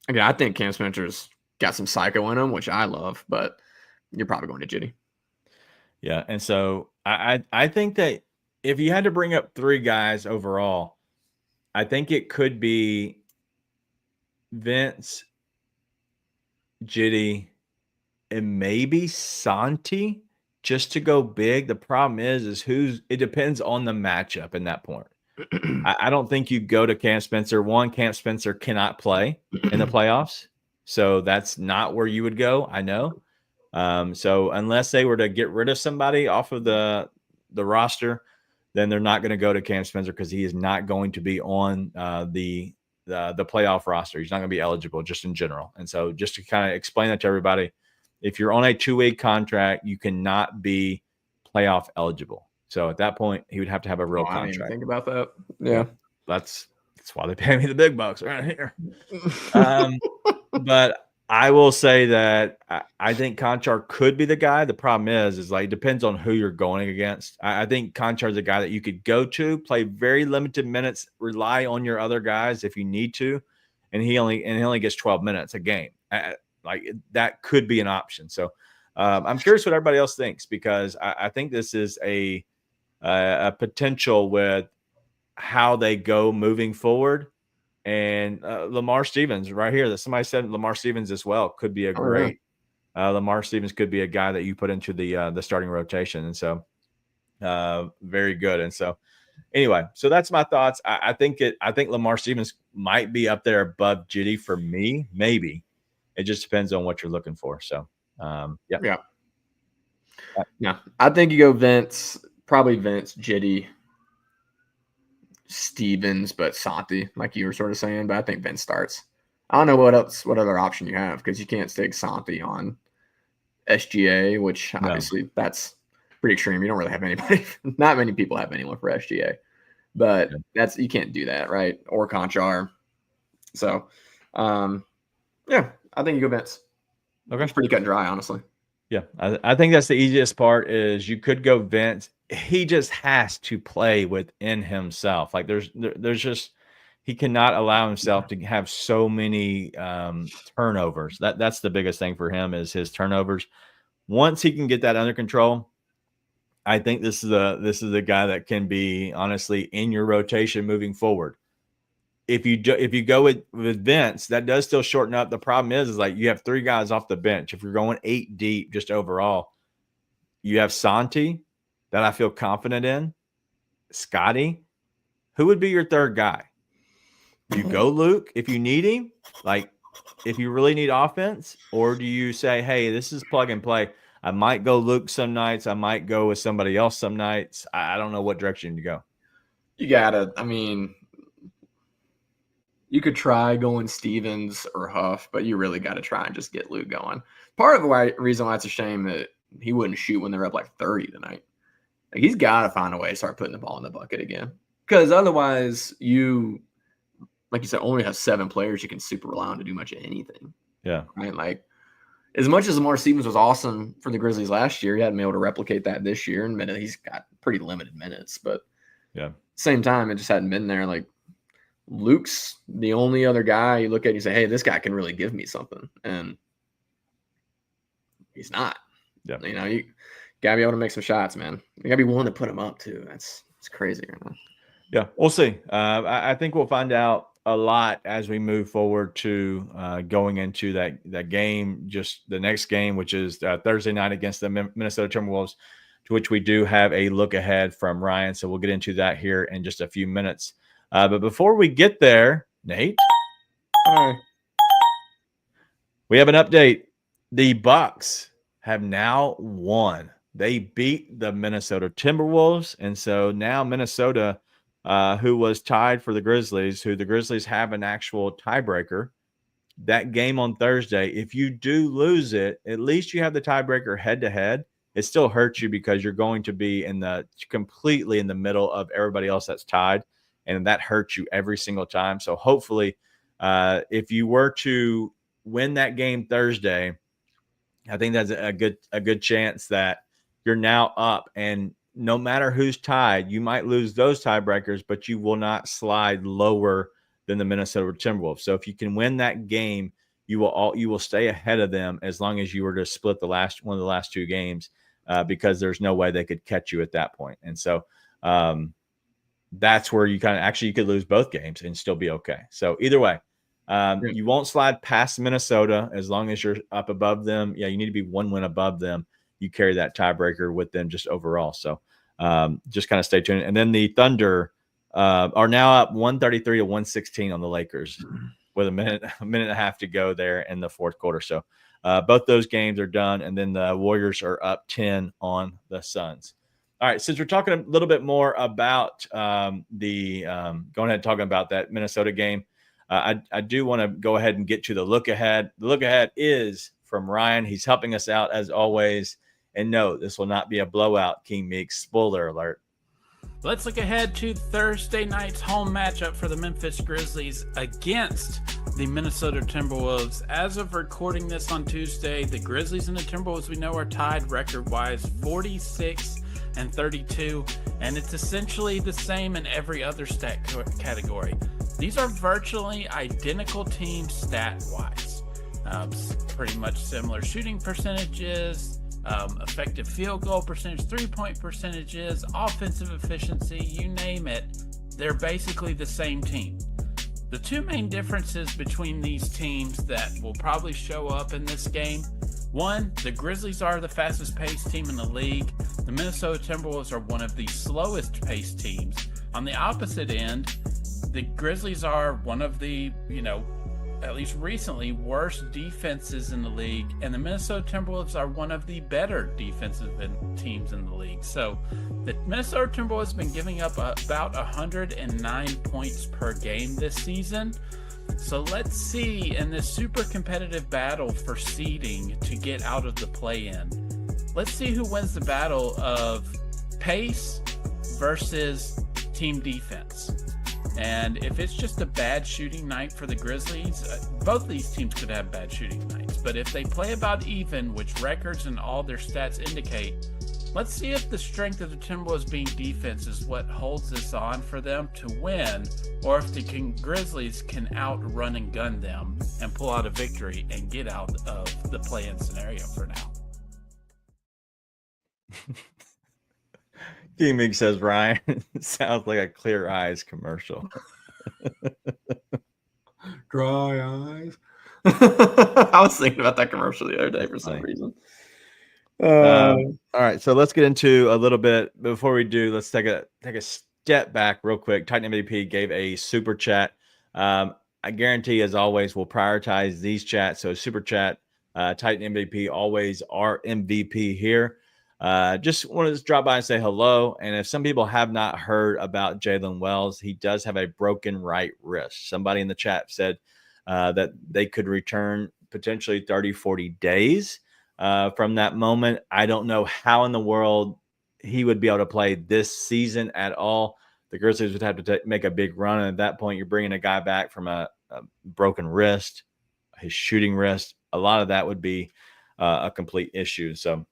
I think Cam Spencer's got some psycho in him, which I love, but you're probably going to Edey. Yeah. And so I think that if you had to bring up three guys overall, I think it could be Vince, Edey, and maybe Santi just to go big. The problem is it depends on the matchup in that point. I don't think you go to Cam Spencer. One, Cam Spencer cannot play in the playoffs. So that's not where you would go. I know. So unless they were to get rid of somebody off of the roster, then they're not going to go to Cam Spencer because he is not going to be on the playoff roster. He's not going to be eligible just in general. And so just to kind of explain that to everybody, if you're on a 2-way contract, you cannot be playoff eligible. So at that point, he would have to have a real contract. I didn't even think about that. Yeah. That's why they pay me the big bucks right here. But I will say that I think Conchar could be the guy. The problem is like it depends on who you're going against. I think Conchar is a guy that you could go to, play very limited minutes, rely on your other guys if you need to, and he only gets 12 minutes a game. Like that could be an option. So I'm curious what everybody else thinks, because I think this is a potential with how they go moving forward. And Lamar Stevens right here, that somebody said Lamar Stevens as well could be a great. Lamar Stevens could be a guy that you put into the starting rotation, and so very good. And so anyway, so that's my thoughts. I think Lamar Stevens might be up there above Edey for me. Maybe it just depends on what you're looking for. So yeah. I think you go Vince, probably Vince, Edey, Stevens, but Santi, like you were sort of saying. But I think Vince starts. I don't know what other option you have, because you can't stick Santi on SGA, which obviously that's pretty extreme. You don't really have anybody. Not many people have anyone for SGA, but you can't do that, right? Or Conchar. So, I think you go Vince. Okay, it's pretty cut and dry, honestly. Yeah, I think that's the easiest part. Is you could go Vince. He just has to play within himself. Like there's just, he cannot allow himself to have so many turnovers. That's the biggest thing for him, is his turnovers. Once he can get that under control, I think this is the guy that can be honestly in your rotation moving forward. If you go with Vince, that does still shorten up. The problem is like you have three guys off the bench. If you're going 8 deep just overall, you have Santi that I feel confident in. Scotty, who would be your third guy? you go Luke if you need him, like if you really need offense, or do you say, hey, this is plug and play? I might go Luke some nights. I might go with somebody else some nights. I don't know what direction to go. You gotta, I mean, you could try going Stevens or Huff, but you really got to try and just get Luke going. Part of the reason why it's a shame that he wouldn't shoot when they're up like 30 tonight. Like, he's got to find a way to start putting the ball in the bucket again. Because otherwise, you, like you said, only have 7 players you can super rely on to do much of anything. Yeah. Right? Like, as much as Lamar Stevens was awesome for the Grizzlies last year, he hadn't been able to replicate that this year. And he's got pretty limited minutes. But yeah, at the same time, it just hadn't been there. Like, Luke's the only other guy you look at and you say, hey, this guy can really give me something. And he's not. Yeah. You know, you got to be able to make some shots, man. You got to be willing to put them up, too. It's crazy right now. Yeah, we'll see. I think we'll find out a lot as we move forward to going into that game, just the next game, which is Thursday night against the Minnesota Timberwolves, to which we do have a look ahead from Ryan. So we'll get into that here in just a few minutes. But before we get there, Nate, Hi. We have an update. The Bucks have now won. They beat the Minnesota Timberwolves, and so now Minnesota, who was tied for the Grizzlies, who the Grizzlies have an actual tiebreaker. That game on Thursday, if you do lose it, at least you have the tiebreaker head-to-head. It still hurts you because you're going to be completely in the middle of everybody else that's tied, and that hurts you every single time. So hopefully, if you were to win that game Thursday, I think that's a good chance that you're now up, and no matter who's tied, you might lose those tiebreakers, but you will not slide lower than the Minnesota Timberwolves. So if you can win that game, you will stay ahead of them as long as you were to split one of the last 2 games, because there's no way they could catch you at that point. And so that's where you could lose both games and still be okay. So either way, you won't slide past Minnesota as long as you're up above them. Yeah, you need to be 1 win above them. You carry that tiebreaker with them just overall. So just kind of stay tuned. And then the Thunder are now up 133 to 116 on the Lakers with a minute and a half to go there in the fourth quarter. So both those games are done. And then the Warriors are up 10 on the Suns. All right, since we're talking a little bit more about going ahead and talking about that Minnesota game, I do want to go ahead and get to the look ahead. The look ahead is from Ryan. He's helping us out as always. And no, this will not be a blowout, King Meeks. Spoiler alert. Let's look ahead to Thursday night's home matchup for the Memphis Grizzlies against the Minnesota Timberwolves. As of recording this on Tuesday, the Grizzlies and the Timberwolves we know are tied record-wise 46 and 32, and it's essentially the same in every other stat category. These are virtually identical teams stat-wise. Pretty much similar shooting percentages, effective field goal percentage, 3-point percentages, offensive efficiency, you name it. They're basically the same team. The 2 main differences between these teams that will probably show up in this game: 1, the Grizzlies are the fastest paced team in the league. The Minnesota Timberwolves are one of the slowest paced teams. On the opposite end, the Grizzlies are one of the, at least recently, worst defenses in the league, and the Minnesota Timberwolves are one of the better defensive teams in the league. So the Minnesota Timberwolves have been giving up about 109 points per game this season. So let's see, in this super competitive battle for seeding to get out of the play-in, let's see who wins the battle of pace versus team defense. And if it's just a bad shooting night for the Grizzlies, both these teams could have bad shooting nights. But if they play about even, which records and all their stats indicate, let's see if the strength of the Timberwolves being defense is what holds this on for them to win, or if the Grizzlies can outrun and gun them and pull out a victory and get out of the play-in scenario for now. King says, Ryan, sounds like a Clear Eyes commercial. Dry eyes. I was thinking about that commercial the other day for some reason. All right, so let's get into a little bit. Before we do, let's take a step back real quick. Titan MVP gave a super chat. I guarantee, as always, we'll prioritize these chats. So Super Chat, Titan MVP, always our MVP here. Just wanted to drop by and say hello. And if some people have not heard about Jaylen Wells, he does have a broken right wrist. Somebody in the chat said that they could return potentially 30, 40 days from that moment. I don't know how in the world he would be able to play this season at all. The Grizzlies would have to make a big run. And at that point, you're bringing a guy back from a broken wrist, his shooting wrist. A lot of that would be a complete issue. So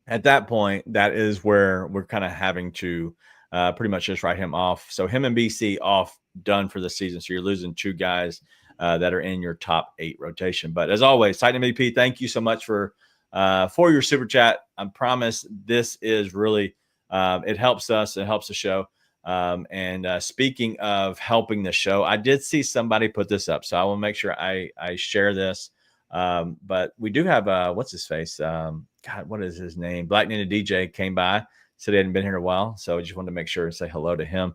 at that point, that is where we're kind of having to pretty much just write him off. So him and BC off, done for the season. So you're losing two guys that are in your top 8 rotation. But as always, Titan MVP, thank you so much for your super chat. I promise this is really it helps us. It helps the show. And speaking of helping the show, I did see somebody put this up, so I will make sure I share this. But we do have what's his face? God, what is his name? Black Ninja DJ came by, said he hadn't been here in a while, so I just wanted to make sure and say hello to him.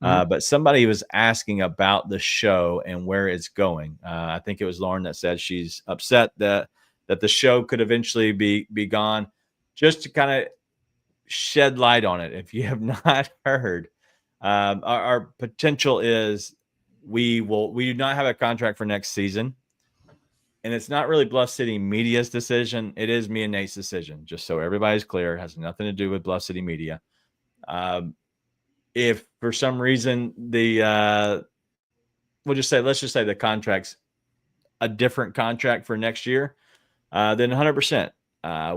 But somebody was asking about the show and where it's going. I think it was Lauren that said she's upset that the show could eventually be gone. Just to kind of shed light on it, if you have not heard, our potential is we do not have a contract for next season. And it's not really Bluff City Media's decision. It is me and Nate's decision, just so everybody's clear. It has nothing to do with Bluff City Media. If for some reason let's just say the contract's a different contract for next year, then 100%.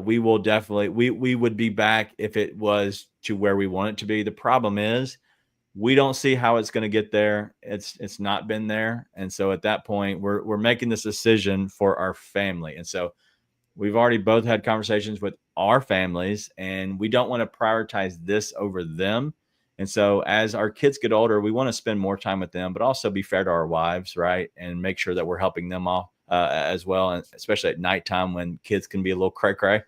We will definitely, we would be back if it was to where we want it to be. The problem is we don't see how it's going to get there. It's not been there. And so at that point, we're making this decision for our family. And so we've already both had conversations with our families, and we don't want to prioritize this over them. And so as our kids get older, we want to spend more time with them, but also be fair to our wives, right? And make sure that we're helping them off as well, and especially at nighttime when kids can be a little cray-cray.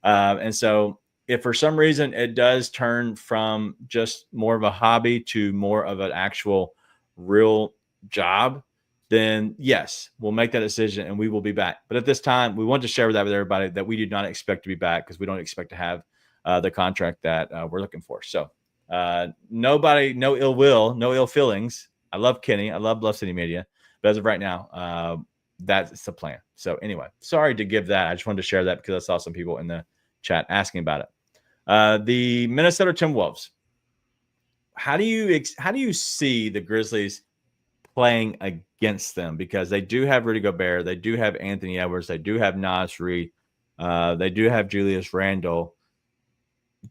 And so if for some reason it does turn from just more of a hobby to more of an actual real job, then yes, we'll make that decision and we will be back. But at this time, we want to share that with everybody that we do not expect to be back, because we don't expect to have the contract that we're looking for. So nobody, no ill will, no ill feelings. I love Kenny. I love Bluff City Media. But as of right now, that's the plan. So anyway, sorry to give that. I just wanted to share that because I saw some people in the chat asking about it. The Minnesota Timberwolves. How do you see the Grizzlies playing against them? Because they do have Rudy Gobert, they do have Anthony Edwards, they do have Naz Reid, they do have Julius Randle.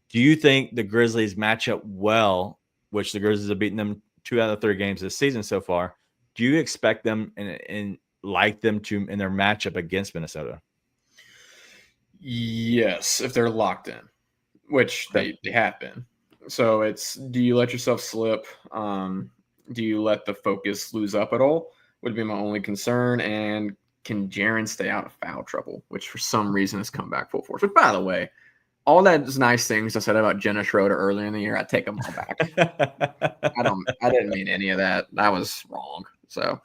Do you think the Grizzlies match up well, which the Grizzlies have beaten them 2 out of 3 games this season so far? Do you expect them and like them to in their matchup against Minnesota? Yes, if they're locked in, which they have been. So it's, do you let yourself slip? Do you let the focus lose up at all? Would be my only concern. And can Jaren stay out of foul trouble, which for some reason has come back full force? But by the way, all those nice things I said about Jenna Schroeder earlier in the year, I take them all back. I didn't mean any of that. That was wrong. So,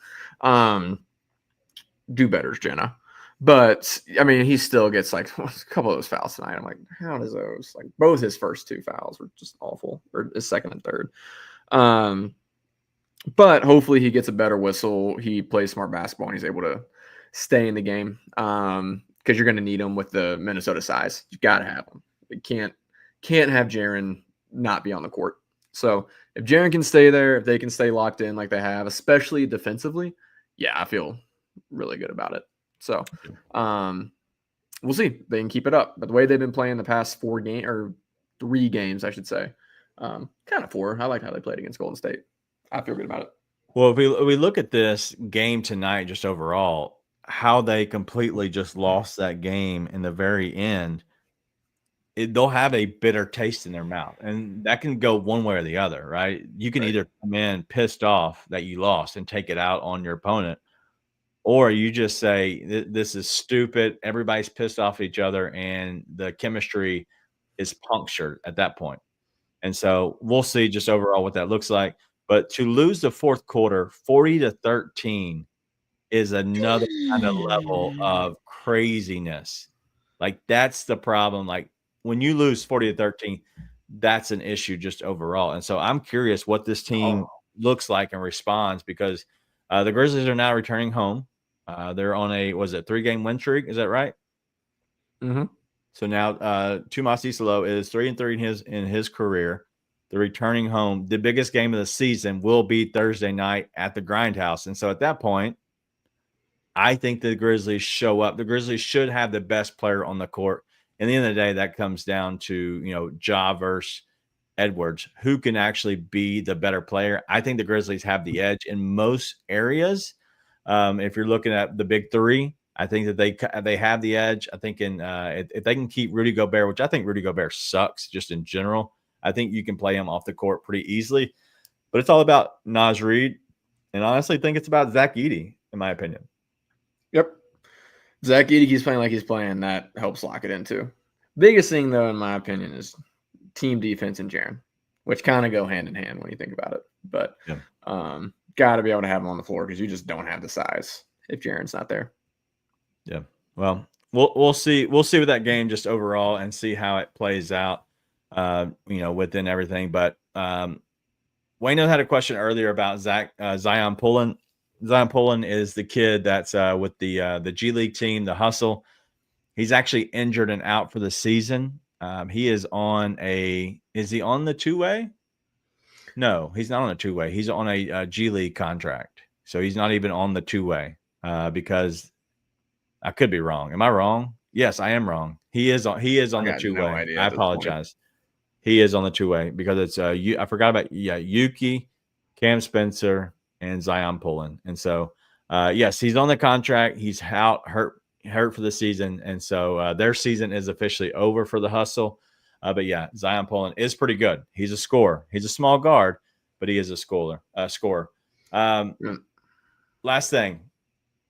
do better, Jenna. But I mean, he still gets like a couple of those fouls tonight. I'm like, how does those, like, both his first 2 fouls were just awful, or his second and third. But hopefully he gets a better whistle. He plays smart basketball and he's able to stay in the game. Because you're going to need him with the Minnesota size. You got to have him. You can't have Jaren not be on the court. So if Jaren can stay there, if they can stay locked in like they have, especially defensively, yeah, I feel really good about it. So we'll see. They can keep it up. But the way they've been playing the past 3 games, I should say, kind of 4. I like how they played against Golden State. I feel good about it. Well, if we look at this game tonight, just overall, how they completely just lost that game in the very end, they'll have a bitter taste in their mouth. And that can go one way or the other, right? You can either come in pissed off that you lost and take it out on your opponent, or you just say, this is stupid. Everybody's pissed off at each other, and the chemistry is punctured at that point. And so we'll see just overall what that looks like. But to lose the fourth quarter 40-13 is another kind of level of craziness. Like, that's the problem. Like, when you lose 40-13, that's an issue just overall. And so I'm curious what this team looks like and responds, because the Grizzlies are now returning home. They're on a 3-game win streak. Is that right? Mm-hmm. So now Tomas Isolo is 3-3 in his career. They're returning home. The biggest game of the season will be Thursday night at the Grindhouse. And so at that point, I think the Grizzlies show up. The Grizzlies should have the best player on the court. At the end of the day, that comes down to, Ja versus Edwards. Who can actually be the better player? I think the Grizzlies have the edge in most areas. If you're looking at the big three, I think that they have the edge. I think if they can keep Rudy Gobert, which I think Rudy Gobert sucks just in general, I think you can play him off the court pretty easily. But it's all about Naz Reid, and I honestly think it's about Zach Edey, in my opinion. Yep. Zach Edey keeps playing like he's playing. That helps lock it in too. Biggest thing, though, in my opinion, is team defense and Jaren, which kind of go hand in hand when you think about it. But got to be able to have him on the floor, because you just don't have the size if Jaren's not there. Yeah. Well, we'll see. We'll see with that game just overall and see how it plays out, within everything. But Wayno had a question earlier about Zion Pullen. Zion Pullen is the kid that's with the G League team, the Hustle. He's actually injured and out for the season. He is on is he on the two-way? No, he's not on a two-way. He's on a G League contract. So he's not even on the two-way because I could be wrong. Am I wrong? Yes, I am wrong. He is on the two-way. No, I apologize. He is on the two-way because it's I forgot about Yuki, Cam Spencer, and Zion Pullen. And so yes, he's on the contract. He's out hurt for the season. And so their season is officially over for the Hustle. But yeah, Zion Pullen is pretty good. He's a scorer. He's a small guard, but he is a scorer. Last thing,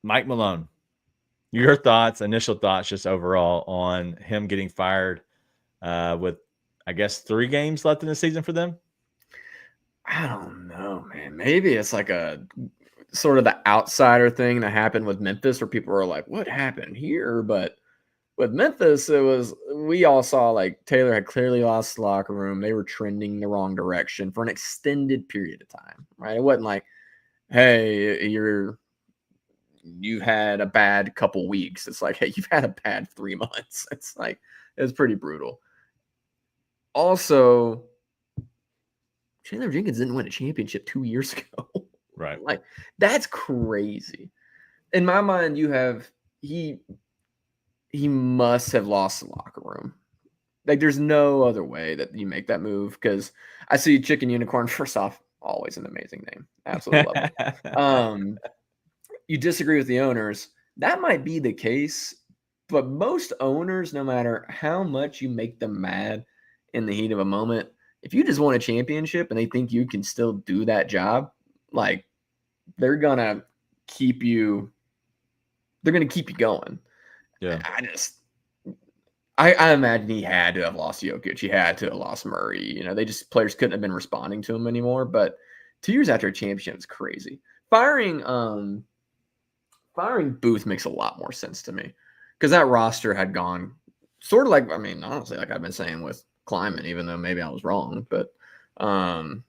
Mike Malone. Your initial thoughts, just overall on him getting fired with, I guess, 3 games left in the season for them? I don't know, man. Maybe it's like a sort of the outsider thing that happened with Memphis, where people were like, what happened here? But with Memphis, we all saw like Taylor had clearly lost the locker room. They were trending the wrong direction for an extended period of time, right? It wasn't like, hey, you had a bad couple weeks. It's like, hey, you've had a bad 3 months. It's like, it's pretty brutal. Also, Chandler Jenkins didn't win a championship 2 years ago. Right. Like, that's crazy. In my mind, he must have lost the locker room. Like, there's no other way that you make that move, because I see Chicken Unicorn, first off, always an amazing name. Absolutely love it. You disagree with the owners. That might be the case, but most owners, no matter how much you make them mad in the heat of a moment, if you just won a championship and they think you can still do that job, like, they're going to keep you going. Yeah. I imagine he had to have lost Jokic. He had to have lost Murray. Players couldn't have been responding to him anymore. But 2 years after a championship is crazy. Firing Booth makes a lot more sense to me, because that roster had gone sort of like, honestly, like I've been saying with Kleiman, even though maybe I was wrong, but the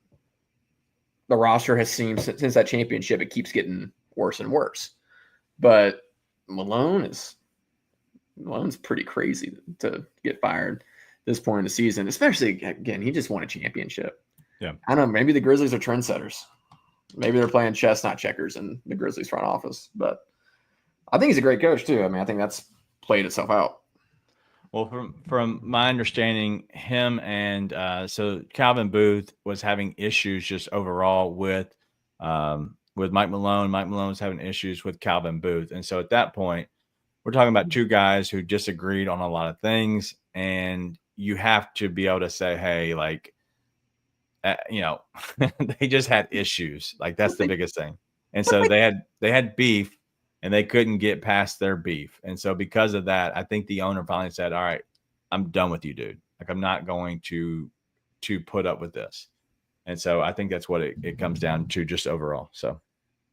roster has seemed, since that championship, it keeps getting worse and worse. But Malone's pretty crazy to get fired at this point in the season, especially, again, he just won a championship. Yeah. I don't know, maybe the Grizzlies are trendsetters. Maybe they're playing chess, not checkers, in the Grizzlies front office. But I think he's a great coach too. I think that's played itself out. Well, from my understanding, him and so Calvin Booth was having issues just overall with Mike Malone. Mike Malone was having issues with Calvin Booth. And so at that point, we're talking about 2 guys who disagreed on a lot of things. And you have to be able to say, hey, like, they just had issues. Like, that's the biggest thing. And so they had beef, and they couldn't get past their beef. And so because of that, I think the owner finally said, all right, I'm done with you, dude. Like, I'm not going to put up with this. And so I think that's what it comes down to just overall. So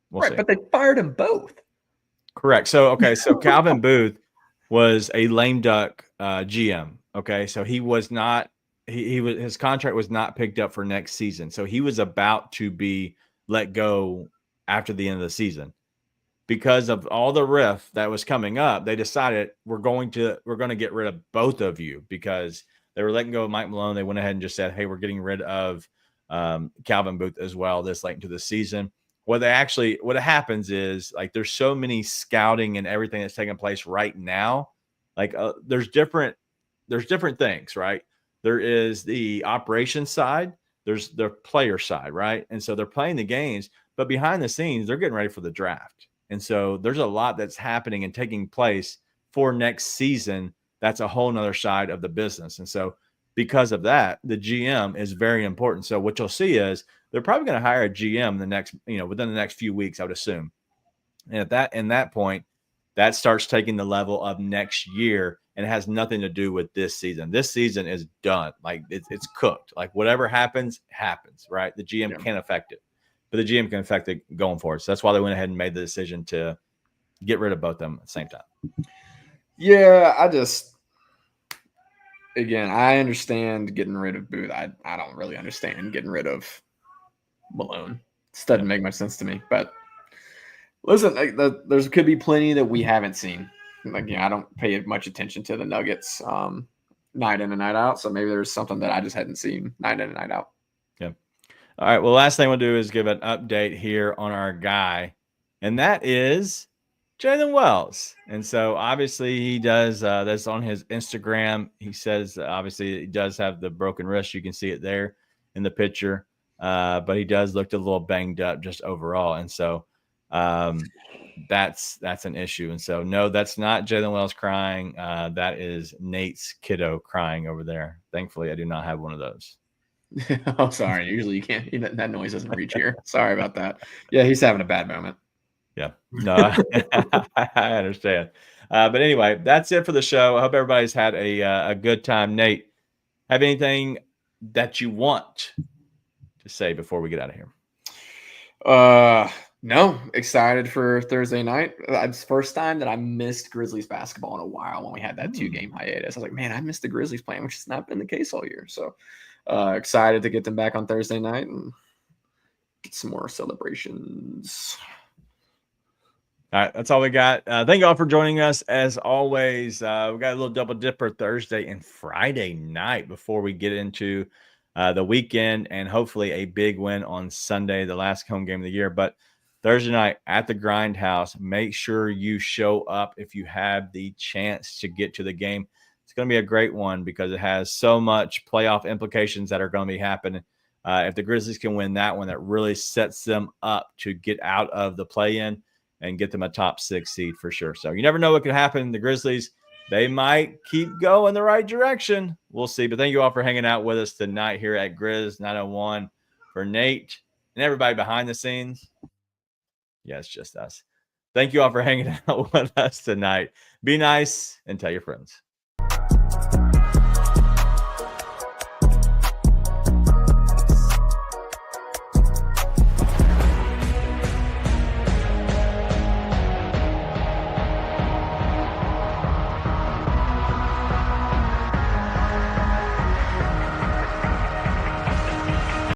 we'll see. But they fired them both. Correct. So Calvin Booth was a lame duck GM. Okay, so he was not. His contract was not picked up for next season. So he was about to be let go after the end of the season. Because of all the riff that was coming up, they decided we're going to get rid of both of you, because they were letting go of Mike Malone. They went ahead and just said, hey, we're getting rid of Calvin Booth as well this late into the season. What happens is, like, there's so many scouting and everything that's taking place right now. Like there's different things, right? There is the operation side, there's the player side, right? And so they're playing the games, but behind the scenes, they're getting ready for the draft. And so there's a lot that's happening and taking place for next season. That's a whole nother side of the business. And so because of that, the GM is very important. So what you'll see is they're probably going to hire a GM within the next few weeks, I would assume. And at that point, that starts taking the level of next year, and it has nothing to do with this season. This season is done. Like it's cooked. Like whatever happens, right? The GM can't affect it. But the GM can affect it going forward. So that's why they went ahead and made the decision to get rid of both of them at the same time. Yeah, I understand getting rid of Booth. I don't really understand getting rid of Malone. This doesn't make much sense to me. But listen, there could be plenty that we haven't seen. Like, I don't pay much attention to the Nuggets night in and night out. So maybe there's something that I just hadn't seen night in and night out. Yeah. All right. Well, last thing we'll do is give an update here on our guy, and that is Jaylen Wells. And so obviously he does that's on his Instagram. He says obviously he does have the broken wrist. You can see it there in the picture. But he does look a little banged up just overall. And so that's an issue. And so no, that's not Jaylen Wells crying. That is Nate's kiddo crying over there. Thankfully, I do not have one of those. Oh, sorry. Usually you can't. That noise doesn't reach here. Sorry about that. Yeah, he's having a bad moment. Yeah, no, I understand. But anyway, that's it for the show. I hope everybody's had a good time. Nate, have anything that you want to say before we get out of here? No, excited for Thursday night. It's the first time that I missed Grizzlies basketball in a while when we had that 2-game hiatus. I was like, man, I missed the Grizzlies playing, which has not been the case all year. So excited to get them back on Thursday night and get some more celebrations. All right, that's all we got. Thank you all for joining us. As always, we got a little double dipper Thursday and Friday night before we get into the weekend and hopefully a big win on Sunday, the last home game of the year. But Thursday night at the Grindhouse, make sure you show up if you have the chance to get to the game. It's going to be a great one because it has so much playoff implications that are going to be happening. If the Grizzlies can win that one, that really sets them up to get out of the play-in and get them a top 6 seed for sure. So you never know what could happen. The Grizzlies, they might keep going the right direction. We'll see. But thank you all for hanging out with us tonight here at Grizz 901. For Nate and everybody behind the scenes. Yeah, it's just us. Thank you all for hanging out with us tonight. Be nice and tell your friends.